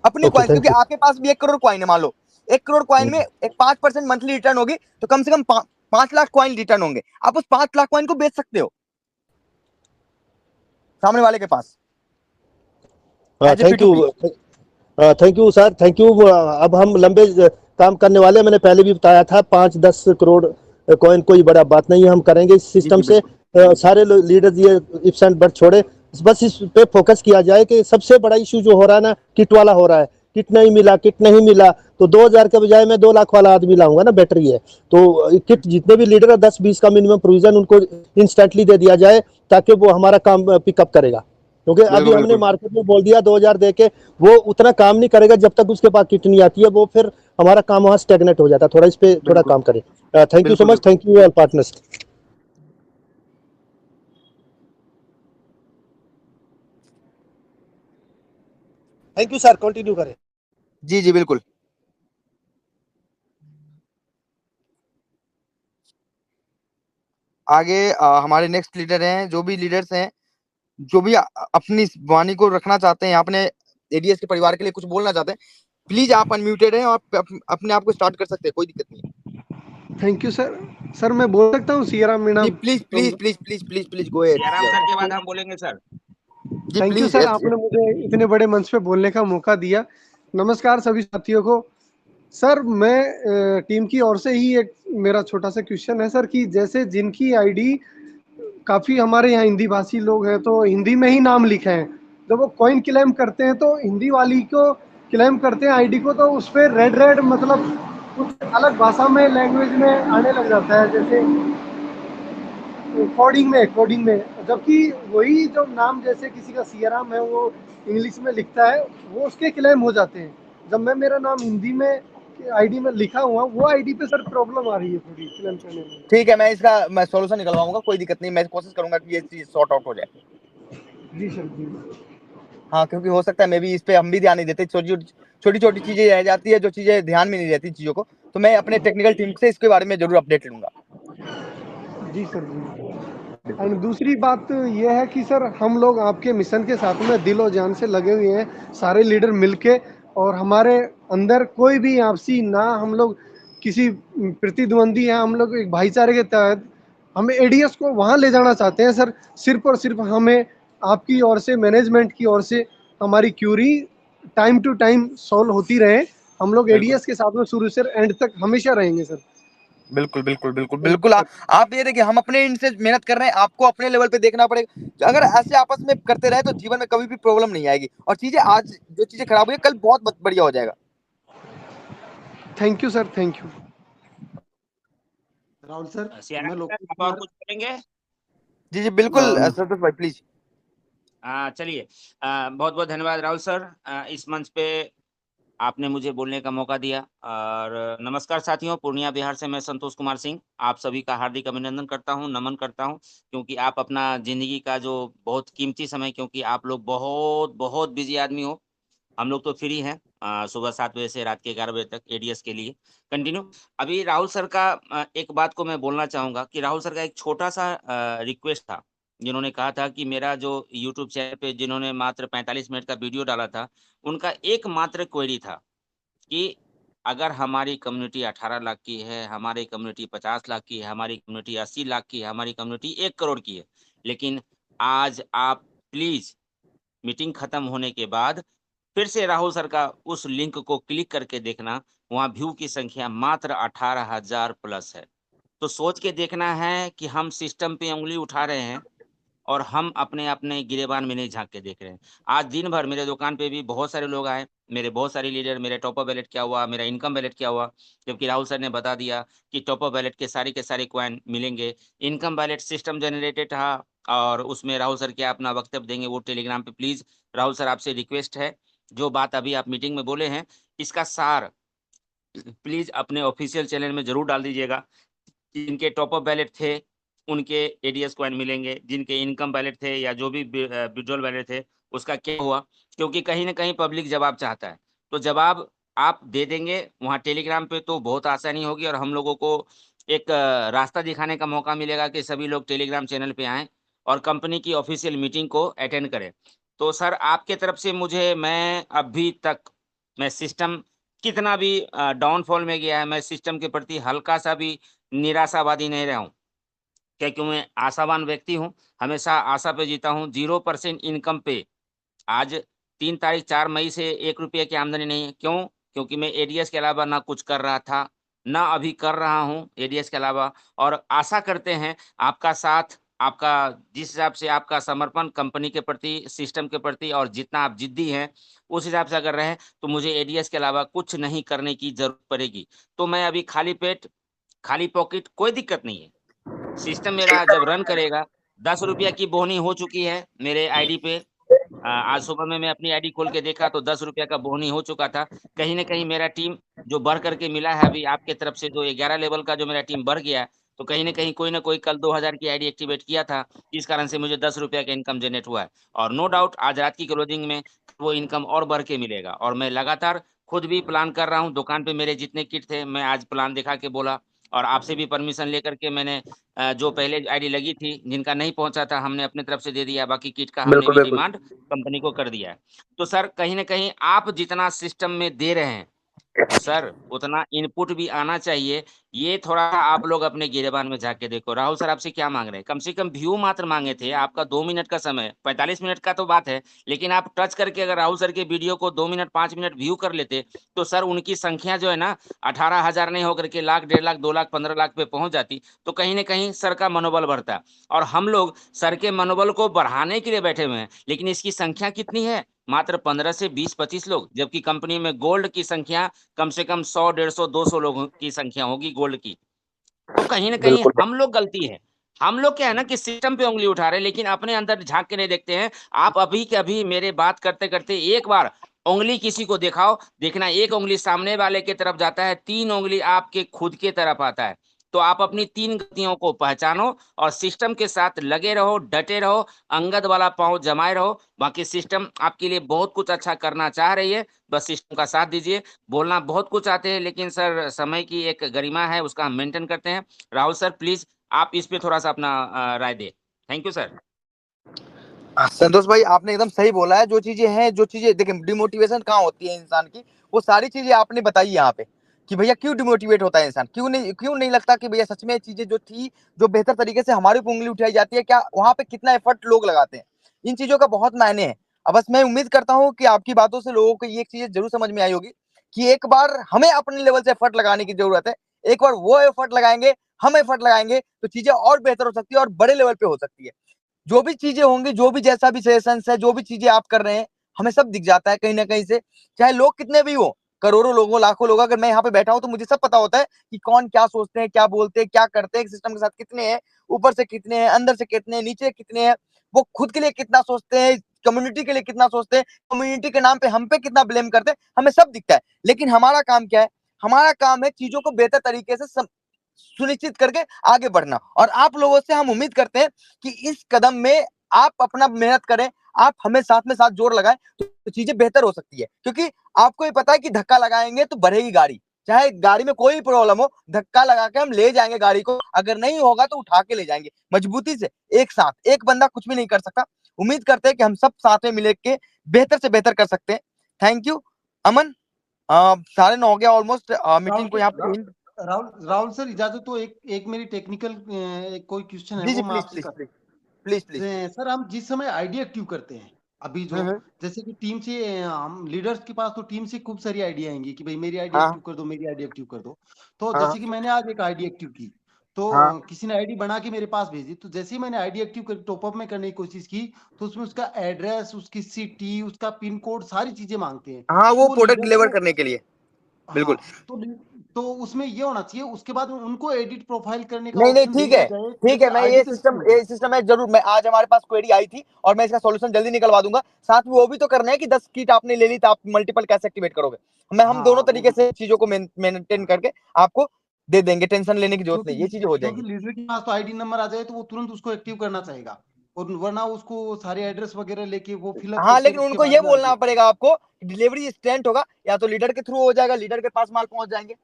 अपने ओके, कॉइन्स, थैंक क्योंकि यू। आपके पास भी 1 करोड़ कॉइन है, मान लो 1 करोड़ कॉइन में एक 5% मंथली रिटर्न होगी, तो कम से कम 5 लाख कॉइन रिटर्न होंगे, आप उस 5 लाख कॉइन को बेच सकते हो सामने वाले के पास as a thank P2P। You, thank you sir, thank you. अब हम लंबे काम करने वाले हैं, मैंने पहले भी बताया था, 5-10 करोड़ कॉइन कोई बड़ा बात नहीं है, हम करेंगे इस जी सिस्टम जी से। सारे लीडर्स ये इफ्स एंड बट छोड़े, बस इस पे फोकस किया जाए कि सबसे बड़ा इशू जो हो रहा है ना, किट वाला हो रहा है, किट नहीं मिला, किट नहीं मिला, तो 2000 के बजाय मैं 2 लाख वाला आदमी लाऊंगा ना, बेटर ही है। तो किट जितने भी लीडर है 10-20 का मिनिमम प्रोविजन उनको इंस्टेंटली दे दिया जाए, ताकि वो हमारा काम पिकअप करेगा। क्योंकि अभी बिल्कुल हमने बिल्कुल मार्केट में बोल दिया 2000 दे के, वो उतना काम नहीं करेगा जब तक उसके पास किट नहीं आती है, वो फिर हमारा काम वहाँ स्टेगनेट हो जाता है। थोड़ा इस पे थोड़ा बिल्कुल काम करें। थैंक यू सो बिल्कुल मच, बिल्कुल। Thank you all partners. Thank you sir, continue करें। जी जी बिल्कुल। आगे हमारे नेक्स्ट लीडर हैं, जो भी लीडर्स हैं, जो भी अपनी वाणी को रखना चाहते हैं, अपने एडीएस के परिवार के लिए कुछ बोलना चाहते हैं, प्लीज आप अनम्यूटेड हैं और अपने आप को स्टार्ट कर सकते हैं, कोई दिक्कत नहीं है। Thank you sir. सर मैं बोल सकता हूँ Siyaram Meena ji please from please please please please please go ahead. Siyaram sir के बाद हम बोलेंगे सर। जी thank you please, sir, yes आपने यस। मुझे इतने बड़े मंच पे बोलने का मौका दिया। नमस्कार सभी साथियों को। सर मैं टीम की ओर से ही एक मेरा छोटा सा क्वेश्चन है सर, कि जैसे जिनकी आईडी काफ़ी हमारे यहाँ हिंदी भाषी लोग हैं तो हिंदी में ही नाम लिखे हैं, जब वो कॉइन क्लेम करते हैं तो हिंदी वाली को क्लेम करते हैं आईडी को, तो उस पर रेड रेड मतलब कुछ अलग भाषा में लैंग्वेज में आने लग जाता है, जैसे कोडिंग में, जबकि वही जो नाम जैसे किसी का सियाराम है वो इंग्लिश में लिखता है, वो उसके क्लेम हो जाते हैं। जब मैं मेरा नाम हिंदी में आईडी में लिखा हुआ, वो आईडी पे सर प्रॉब्लम आ रही है थोड़ी क्लेम करने में। ठीक है, मैं सोल्यूशन निकलवाऊंगा, कोई दिक्कत नहीं, मैं कोशिश करूंगा कि ये चीज सॉर्ट आउट हो जाए। जी सर जी। हाँ, क्योंकि हो सकता है मे भी इस पे हम भी ध्यान नहीं देते, छोटी छोटी चीजें रह जाती है, जो चीजें ध्यान में नहीं रहती चीजों को, तो मैं अपने टेक्निकल टीम से इसके बारे में जरूर अपडेट लूंगा। जी सर जी। और दूसरी बात ये है कि सर हम लोग आपके मिशन के साथ में दिल और जान से लगे हुए हैं, सारे लीडर मिलके, और हमारे अंदर कोई भी आपसी ना हम लोग किसी प्रतिद्वंदी है, हम लोग एक भाईचारे के तहत हम एडीएस को वहाँ ले जाना चाहते हैं सर। सिर्फ और सिर्फ हमें आपकी ओर से, मैनेजमेंट की ओर से हमारी query time to time solve होती रहे। हम लोग बिल्कुल एडीएस के साथ में शुरू से एंड तक हमेशा रहेंगे सर। बिल्कुल बिल्कुल बिल्कुल बिल्कुल। आप ये देखिए, हम अपने एंड से मेहनत कर रहे हैं, आपको अपने लेवल पे देखना पड़ेगा। अगर ऐसे आपस में करते रहे तो जीवन में कभी भी प्रॉब्लम नहीं आएगी, और चीजें आज जो चीजें खराब हुई है, कल बहुत बढ़िया हो जाएगा। Thank you sir, thank you. Rahul sir, Siyaram मैं सर, लोकेश आप और कुमार। कुछ बोलेंगे? जी जी बिल्कुल संतोष भाई प्लीज। चलिए, बहुत बहुत धन्यवाद राहुल सर, इस मंच पे आपने मुझे बोलने का मौका दिया। और नमस्कार साथियों, पूर्णिया बिहार से मैं संतोष कुमार सिंह आप सभी का हार्दिक अभिनंदन करता हूं, नमन करता हूं, क्योंकि आप अपना ज़िंदगी का जो बहुत कीमती समय, क्योंकि आप लोग बहुत बहुत बिजी आदमी हो, हम लोग तो फ्री हैं सुबह 7 बजे से रात के 11 बजे तक एडीएस के लिए कंटिन्यू। अभी राहुल सर का एक बात को मैं बोलना चाहूँगा कि राहुल सर का एक छोटा-सा रिक्वेस्ट था, जिन्होंने कहा था कि मेरा जो यूट्यूब चैनल पे जिन्होंने मात्र 45 मिनट का वीडियो डाला था, उनका एकमात्र क्वेरी था कि अगर हमारी कम्युनिटी 18 लाख की है, हमारी कम्युनिटी 50 लाख की है, हमारी कम्युनिटी 80 लाख की है, हमारी कम्युनिटी 1 करोड़ की है, लेकिन आज आप प्लीज़ मीटिंग खत्म होने के बाद फिर से राहुल सर का उस लिंक को क्लिक करके देखना, वहाँ व्यू की संख्या मात्र 18,000 प्लस है। तो सोच के देखना है कि हम सिस्टम पे उँगली उठा रहे हैं और हम अपने अपने गिरेबान में नहीं झांक के देख रहे हैं। आज दिन भर मेरे दुकान पे भी बहुत सारे लोग आए, मेरे बहुत सारे लीडर, मेरे टॉप अप बैलेट क्या हुआ, मेरा इनकम बैलेट क्या हुआ, जबकि राहुल सर ने बता दिया कि टॉप अप बैलेट के सारे कॉइन मिलेंगे। इनकम बैलेट सिस्टम जनरेटेड था और उसमें राहुल सर क्या अपना वक्तव्य देंगे वो टेलीग्राम पे प्लीज राहुल सर आपसे रिक्वेस्ट है, जो बात अभी आप मीटिंग में बोले हैं इसका सार प्लीज अपने ऑफिशियल चैनल में जरूर डाल दीजिएगा। जिनके टॉप अप बैलेट थे उनके एडीएस कॉइन मिलेंगे, जिनके इनकम बैलेट थे या जो भी विड्रॉल बैलेट थे उसका क्या हुआ, क्योंकि कहीं ना कहीं पब्लिक जवाब चाहता है। तो जवाब आप दे देंगे वहाँ टेलीग्राम पे तो बहुत आसानी होगी और हम लोगों को एक रास्ता दिखाने का मौका मिलेगा कि सभी लोग टेलीग्राम चैनल पे आएं और कंपनी की ऑफिशियल मीटिंग को अटेंड करें। तो सर आपके तरफ से मुझे, मैं अभी तक मैं सिस्टम कितना भी डाउनफॉल में गया है, मैं सिस्टम के प्रति हल्का सा भी निराशावादी नहीं रहा हूँ, क्योंकि मैं आशावान व्यक्ति हूँ, हमेशा आशा पे जीता हूँ। 0% इनकम पे आज 3 तारीख 4 मई से 1 रुपये की आमदनी नहीं है। क्यों? क्योंकि मैं एडीएस के अलावा ना कुछ कर रहा था, ना अभी कर रहा हूँ एडीएस के अलावा। और आशा करते हैं आपका साथ, आपका जिस हिसाब से आपका समर्पण कंपनी के प्रति, सिस्टम के प्रति और जितना आप जिद्दी हैं, उस हिसाब से अगर रहें तो मुझे एडीएस के अलावा कुछ नहीं करने की ज़रूरत पड़ेगी। तो मैं अभी खाली पेट, खाली पॉकेट, कोई दिक्कत नहीं है। सिस्टम मेरा जब रन करेगा, 10 रुपया की बोहनी हो चुकी है मेरे आईडी पे। आज सुबह में मैं अपनी आईडी खोल के देखा तो 10 रुपया का बोहनी हो चुका था। कहीं न कहीं मेरा टीम जो बढ़ करके मिला है अभी आपके तरफ से, जो 11 लेवल का जो मेरा टीम बढ़ गया है, तो कहीं न कहीं कोई न कोई कल 2000 की आईडी एक्टिवेट किया था, इस कारण से मुझे 10 रुपया का इनकम जनरेट हुआ है। और नो डाउट आज रात की क्लोजिंग में वो इनकम और बढ़ के मिलेगा। और मैं लगातार खुद भी प्लान कर रहा हूँ, दुकान पे मेरे जितने किट थे, मैं आज प्लान दिखा के बोला और आपसे भी परमिशन लेकर के मैंने जो पहले आईडी लगी थी, जिनका नहीं पहुँचा था, हमने अपनी तरफ से दे दिया, बाकी किट का हमने बिल्कुल भी बिल्कुल। डिमांड कंपनी को कर दिया है। तो सर कहीं न कहीं आप जितना सिस्टम में दे रहे हैं, तो सर उतना इनपुट भी आना चाहिए। ये थोड़ा आप लोग अपने गिरेबान में झाँक के देखो। राहुल सर आपसे क्या माँग रहे हैं? कम से कम व्यू मात्र माँगे थे, आपका 2 मिनट का समय, 45 मिनट का तो बात है, लेकिन आप टच करके अगर राहुल सर के वीडियो को 2 मिनट, 5 मिनट व्यू कर लेते, तो सर उनकी संख्या जो है ना 18,000 नहीं होकर के लाख, 1.5 लाख, 2 लाख, 15 लाख पे पहुँच जाती, तो कहीं न कहीं सर का मनोबल बढ़ता। और हम लोग सर के मनोबल को बढ़ाने के लिए बैठे हुए हैं, लेकिन इसकी संख्या कितनी है? मात्र 15 से 20-25 लोग, जबकि कंपनी में गोल्ड की संख्या कम से कम 100, 150, 200 लोगों की संख्या होगी गोल्ड की। तो कहीं न कहीं बिल्कुल हम लोग गलती है। हम लोग क्या है ना कि सिस्टम पे उँगली उठा रहे हैं, लेकिन अपने अंदर झाँक के नहीं देखते हैं। आप अभी के अभी मेरे बात करते-करते एक बार उँगली किसी को दिखाओ, देखना एक उँगली सामने वाले की तरफ जाता है, 3 उँगली आपके खुद की तरफ आता है। तो आप अपनी 3 गलतियों को पहचानो और सिस्टम के साथ लगे रहो, डटे रहो, अंगद वाला पाँव जमाए रहो। बाकी सिस्टम आपके लिए बहुत कुछ अच्छा करना चाह रही है, बस सिस्टम का साथ दीजिए। बोलना बहुत कुछ आते हैं, लेकिन सर समय की एक गरिमा है, उसका हम मेंटेन करते हैं। राहुल सर प्लीज़ आप इस पे थोड़ा-सा अपना राय दें। Thank you sir. संतोष भाई आपने एकदम सही बोला है। जो चीजें देखिए डिमोटिवेशन कहाँ होती है इंसान की, वो सारी चीजें आपने बताई यहाँ पे कि भैया क्यों डिमोटिवेट होता है इंसान, क्यों नहीं लगता कि भैया सच में चीजें जो थी, जो बेहतर तरीके से हमारी ऊपर उंगली उठाई जाती है, क्या वहां पे कितना एफर्ट लोग लगाते हैं, इन चीजों का बहुत मायने है। अब बस मैं उम्मीद करता हूँ कि आपकी बातों से लोगों को ये चीज जरूर समझ में आई होगी कि एक बार हमें अपने लेवल से एफर्ट लगाने की जरूरत है। एक बार वो एफर्ट लगाएंगे, हम एफर्ट लगाएंगे, तो चीजें और बेहतर हो सकती है और बड़े लेवल पे हो सकती है। जो भी चीजें होंगी, जो भी जैसा भी सेशंस है, जो भी चीजें आप कर रहे हैं, हमें सब दिख जाता है कहीं ना कहीं से, चाहे लोग कितने भी हो, करोड़ों लोगों, लाखों लोग। अगर मैं यहाँ पे बैठा हूं तो मुझे सब पता होता है कि कौन क्या सोचते हैं, क्या बोलते हैं, क्या करते हैं, सिस्टम के साथ कितने हैं, ऊपर से कितने हैं, अंदर से कितने हैं, नीचे कितने हैं, वो खुद के लिए कितना सोचते हैं, कम्युनिटी के लिए कितना सोचते हैं, कम्युनिटी के नाम पे हम पे कितना ब्लेम करते हैं, हमें सब दिखता है। लेकिन हमारा काम क्या है? हमारा काम है चीजों को बेहतर तरीके से सुनिश्चित करके आगे बढ़ना। और आप लोगों से हम उम्मीद करते हैं कि इस कदम में आप अपना मेहनत करें, आप हमें साथ में साथ जोर लगाएं, तो चीजें बेहतर हो सकती है। क्योंकि आपको ये पता है कि धक्का लगाएंगे तो बढ़ेगी गाड़ी, चाहे गाड़ी में कोई प्रॉब्लम हो, धक्का लगा के हम ले जाएंगे गाड़ी को, अगर नहीं होगा तो उठा के ले जाएंगे मजबूती से, एक साथ। एक बंदा कुछ भी नहीं कर सकता। उम्मीद करते हैं कि हम सब साथ में मिले के बेहतर से बेहतर कर सकते हैं। थैंक यू अमन। 9:30 हो गया ऑलमोस्ट, मीटिंग को यहाँ पे राहुल सर इजाजत तो एक मेरी टेक्निकल कोई क्वेश्चन है जी जी, वो मैं प्लीज आपसे प्लीज कर प्लीज प्लीज प्लीज। सर हम जिस समय आईडी एक्टिव करते हैं अभी जो जैसे कि टीम से हम लीडर्स के पास तो टीम से खूब सारी आइडिया आएंगी कि भाई मेरी आईडी हाँ एक्टिव कर दो, मेरी आईडी एक्टिव कर दो। तो हाँ जैसे कि मैंने आज एक आईडी एक्टिव की तो हाँ किसी ने आईडी बना के मेरे पास भेजी, तो जैसे ही मैंने आईडी एक्टिव कर टॉपअप में करने की कोशिश की, तो उसमें उसका एड्रेस, उसकी सिटी, उसका पिन कोड, सारी चीजें मांगते हैं। हाँ, तो वो वो प्रोडक्ट लीडर डिलीवर को, करने के लिए। बिल्कुल। हाँ, तो उसमें ये होना चाहिए, उसके बाद उनको एडिट प्रोफाइल करने का नहीं नहीं, ऑप्शन दे ठीक दिया है, जाए, ठीक है, जैसे मैं आईडी तो एक्टिव हो जाए। ये सिस्टम है जरूर। मैं आज हमारे पास क्वेरी आई थी और मैं इसका सॉल्यूशन जल्दी निकलवा दूंगा। साथ में वो भी तो करना है कि 10 किट आपने ले ली तो आप मल्टीपल कैसे एक्टिवेट करोगे। हम दोनों हाँ, वो तरीके भी, से चीजों को मेंटेन करके आपको दे देंगे, टेंशन लेने की जरूरत नहीं, ये चीजें हो क्योंकि जाएंगी। लीडर के पास तो आईडी नंबर आ जाए तो वो तुरंत उसको एक्टिव करना चाहेगा, और वरना उसको सारे एड्रेस वगैरह लेके वो फिलअप हाँ, करके लेकिन उसके उनको बाद ये में बोलना आगे। पड़ेगा आपको, डिलीवरी इंस्टेंट होगा, या तो लीडर के थ्रू हो जाएगा, लीडर के पास माल पहुंच जाएंगे।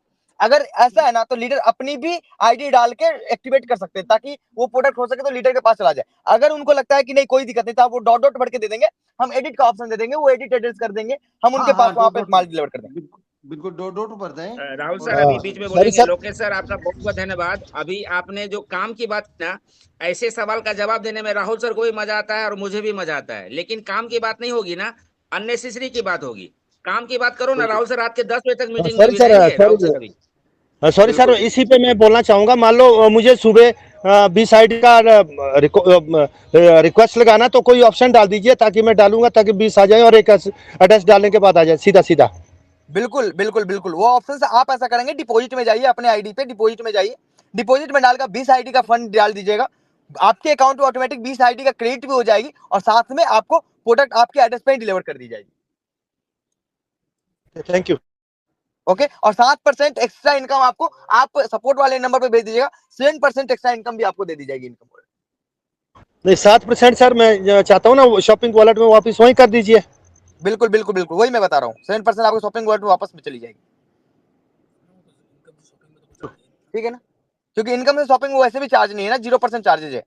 अगर ऐसा है ना तो लीडर अपनी भी आईडी डाल के एक्टिवेट कर सकते हैं, ताकि वो प्रोडक्ट हो सके तो लीडर के पास चला जाए। अगर उनको लगता है कि नहीं कोई दिक्कत नहीं, तो आप वो डॉट डॉट भर के दे देंगे, हम एडिट का ऑप्शन दे देंगे, वो एडिट एड्रेस कर देंगे, हम उनके हाँ पास हाँ, वहां डॉट पे डॉट, माल डिलीवर कर देंगे। बिल्कुल बिल्कुल, डॉट डॉट पर जाए। राहुल और सर अभी बीच में सॉरी बोलेंगे। सर। लोकेश सर आपका बहुत बहुत धन्यवाद। अभी आपने जो काम की बात की ना, ऐसे सवाल का जवाब देने में राहुल सर को भी मजा आता है और मुझे भी मजा आता है, लेकिन काम की बात नहीं होगी ना, अननेसेसरी की बात होगी। काम की बात करो ना राहुल सर, रात के 10 बजे तक मीटिंग में सॉरी भी सर, रहेंगे राहुल सॉरी सर अभी। सॉरी सर, बिल्कुल बिल्कुल। इसी पे मैं बोलना चाहूंगा। मान लो मुझे सुबह 20 आईडी का रिक्वेस्ट लगाना, तो कोई ऑप्शन डाल दीजिए ताकि मैं डालूंगा, ताकि 20 आ जाए और एक एड्रेस डालने के बाद आ जाए सीधा सीधा। बिल्कुल बिल्कुल बिल्कुल, वो ऑप्शन से आप ऐसा करेंगे, डिपॉजिट में जाइए, अपने आईडी पे डिपॉजिट में जाइए, डिपॉजिट में डालकर 20 आईडी का फंड डाल दीजिएगा, आपके अकाउंट में ऑटोमेटिक 20 आईडी का क्रेडिट भी हो जाएगी, और साथ में आपको प्रोडक्ट आपके एड्रेस पे डिलीवर कर दी जाएगी। Thank you. ओके, और 7% एक्स्ट्रा इनकम आपको, आप सपोर्ट वाले नंबर पे भेज दीजिएगा, 7% एक्स्ट्रा इनकम भी आपको दे दी जाएगी इनकम। नहीं, 7% सर मैं चाहता हूँ ना शॉपिंग वॉलेट में वापस वहीं कर दीजिए। बिल्कुल बिल्कुल बिल्कुल, वही मैं बता रहा हूँ, 7% आपको शॉपिंग वॉलेट में वापस में चली जाएगी। ठीक है ना, क्योंकि इनकम से शॉपिंग वैसे भी चार्ज नहीं है ना, 0% चार्जेज है।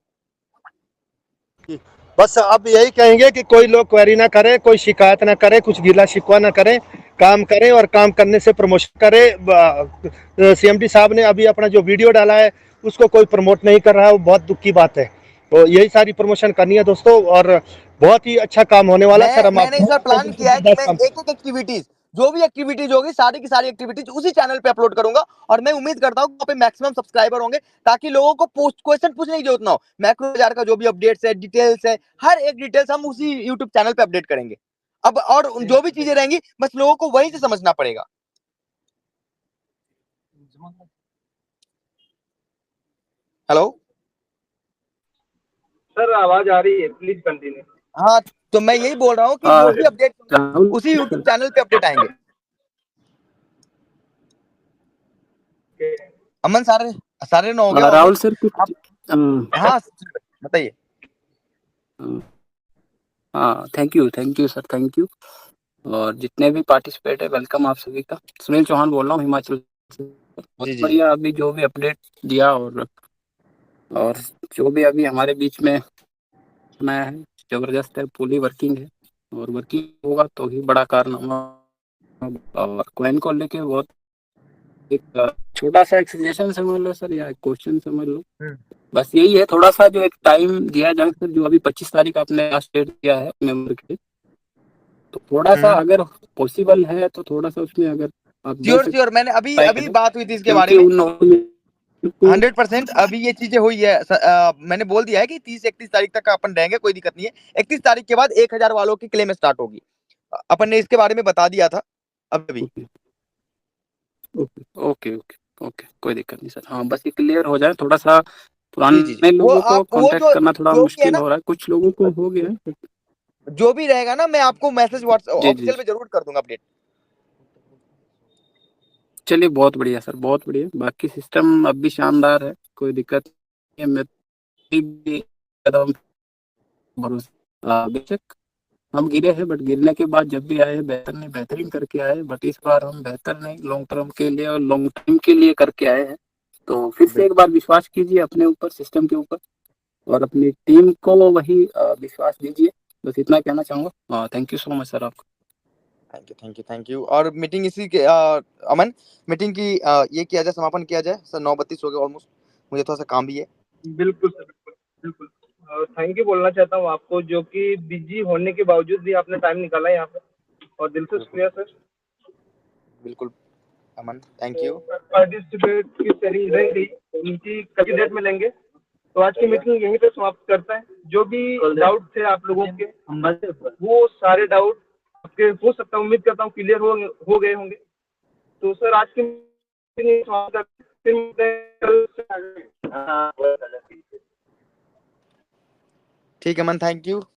बस अब यही कहेंगे कि कोई लोग क्वेरी ना करे, कोई शिकायत ना करे, कुछ गिला शिकवा ना करे, काम करें और काम करने से प्रमोशन करे। सीएमडी साहब ने अभी अपना जो वीडियो डाला है उसको कोई प्रमोट नहीं कर रहा है, वो बहुत दुख की बात है। तो यही सारी प्रमोशन करनी है दोस्तों, और बहुत ही अच्छा काम होने वाला सर। मैंने इस बार प्लान किया है कि मैं एक एक एक्टिविटीज, जो भी एक्टिविटीज होगी सारी की सारी एक्टिविटीज उसी चैनल पे अपलोड करूंगा, और मैं उम्मीद करता हूं कि वहां पे मैक्सिमम सब्सक्राइबर होंगे, ताकि लोगों को क्वेश्चन पूछने की जरूरत ना हो। मैक्रो बाजार का जो भी अपडेट्स है, डिटेल्स है, हर एक डिटेल्स हम उसी यूट्यूब चैनल पे अपडेट करेंगे। अब और जो भी चीजें रहेंगी बस लोगों को वहीं से समझना पड़ेगा। हेलो सर, आवाज आ रही है, प्लीज कंटिन्यू। हाँ, तो मैं यही बोल रहा हूँ कि जो भी अपडेट उसी यूट्यूब चैनल पे अपडेट आएंगे। अमन सारे सारे ना हो गया राहुल सर कुछ हाँ बताइए। हाँ, thank you sir, thank you. और जितने भी पार्टिसिपेट है, वेलकम आप सभी का। सुनील चौहान बोल रहा हूँ हिमाचल से। बहुत जी। बढ़िया अभी जो भी अपडेट दिया, और जो भी अभी हमारे बीच में नया है, जबरदस्त है, फुली वर्किंग है, और वर्किंग होगा तो ही बड़ा कारनामा। और कॉइन को लेके बहुत एक छोटा सा एक सजेशन समझ लो सर, या क्वेश्चन समझ लो, बस यही है, थोड़ा सा जो एक टाइम दिया जाए सर, जो अभी 25 तारीख आपने लास्ट डेट दिया है मेंबर के, तो थोड़ा सा अगर पॉसिबल है तो थोड़ा सा उसमें अगर आप श्योर, मैंने अभी बात हुई थी इसके बारे क्योंकि में, उन 100% अभी ये चीजें हुई है। मैंने बोल दिया है कि 30-31 तारीख तक अपन रहेंगे, कोई दिक्कत नहीं है। 31 तारीख के बाद 1000 वालों की क्लेम स्टार्ट होगी, अपन ने इसके बारे में बता दिया था अभी। ओके, कोई दिक्कत नहीं सर। हाँ, बस ये क्लियर हो जाए, थोड़ा सा जी। पुराने लोगों को वो कांटेक्ट करना थोड़ा जो भी है मुश्किल ना, हो रहा है, कुछ लोगों को हो गया है। जो भी रहेगा ना, मैं आपको मैसेज व्हाट्सएप जी ऑफिशियल में जरूर कर दूंगा अपडेट। चलिए, बहुत बढ़िया सर, बहुत बढ़िया। बाकी सिस्टम अब भी शानदार है, कोई दिक्कत नहीं है। मैं भी एकदम भरोसा, बेशक हम गिरे हैं, बट गिरने के बाद जब भी आए बेहतर नहीं, बेहतरीन करके आए। बट इस बार हम बेहतर नहीं, लॉन्ग टर्म के लिए और लॉन्ग टाइम के लिए करके आए हैं। तो फिर से एक बार विश्वास कीजिए अपने ऊपर, सिस्टम के ऊपर, और अपनी टीम को वही विश्वास दीजिए। बस इतना कहना चाहूंगा। Thank you so much sir आपको। Thank you. और मीटिंग इसी के अमन, मीटिंग की ये किया जाए, समापन किया जाए सर। 9:32 हो गए ऑलमोस्ट, मुझे थोड़ा सा काम भी है। बिल्कुल सर, बिल्कुल। थैंक यू बोलना चाहता हूँ आपको, जो कि बिजी होने के बावजूद भी आपने टाइम निकाला यहाँ पे, और दिल से शुक्रिया सर। बिल्कुल अमन, थैंक यू। पार्टिसिपेट की सेटिंग रह गई, उनकी कभी डेट में लेंगे। तो आज की मीटिंग यहीं पे समाप्त करते हैं। जो भी डाउट थे आप लोगों के, वो सारे डाउट आपके हो सकता है, उम्मीद करता हूँ क्लियर हो गए होंगे। तो सर आज की मीटिंग समाप्त करते हैं, फिर मिलते हैं कल। ठीक है मन, थैंक यू।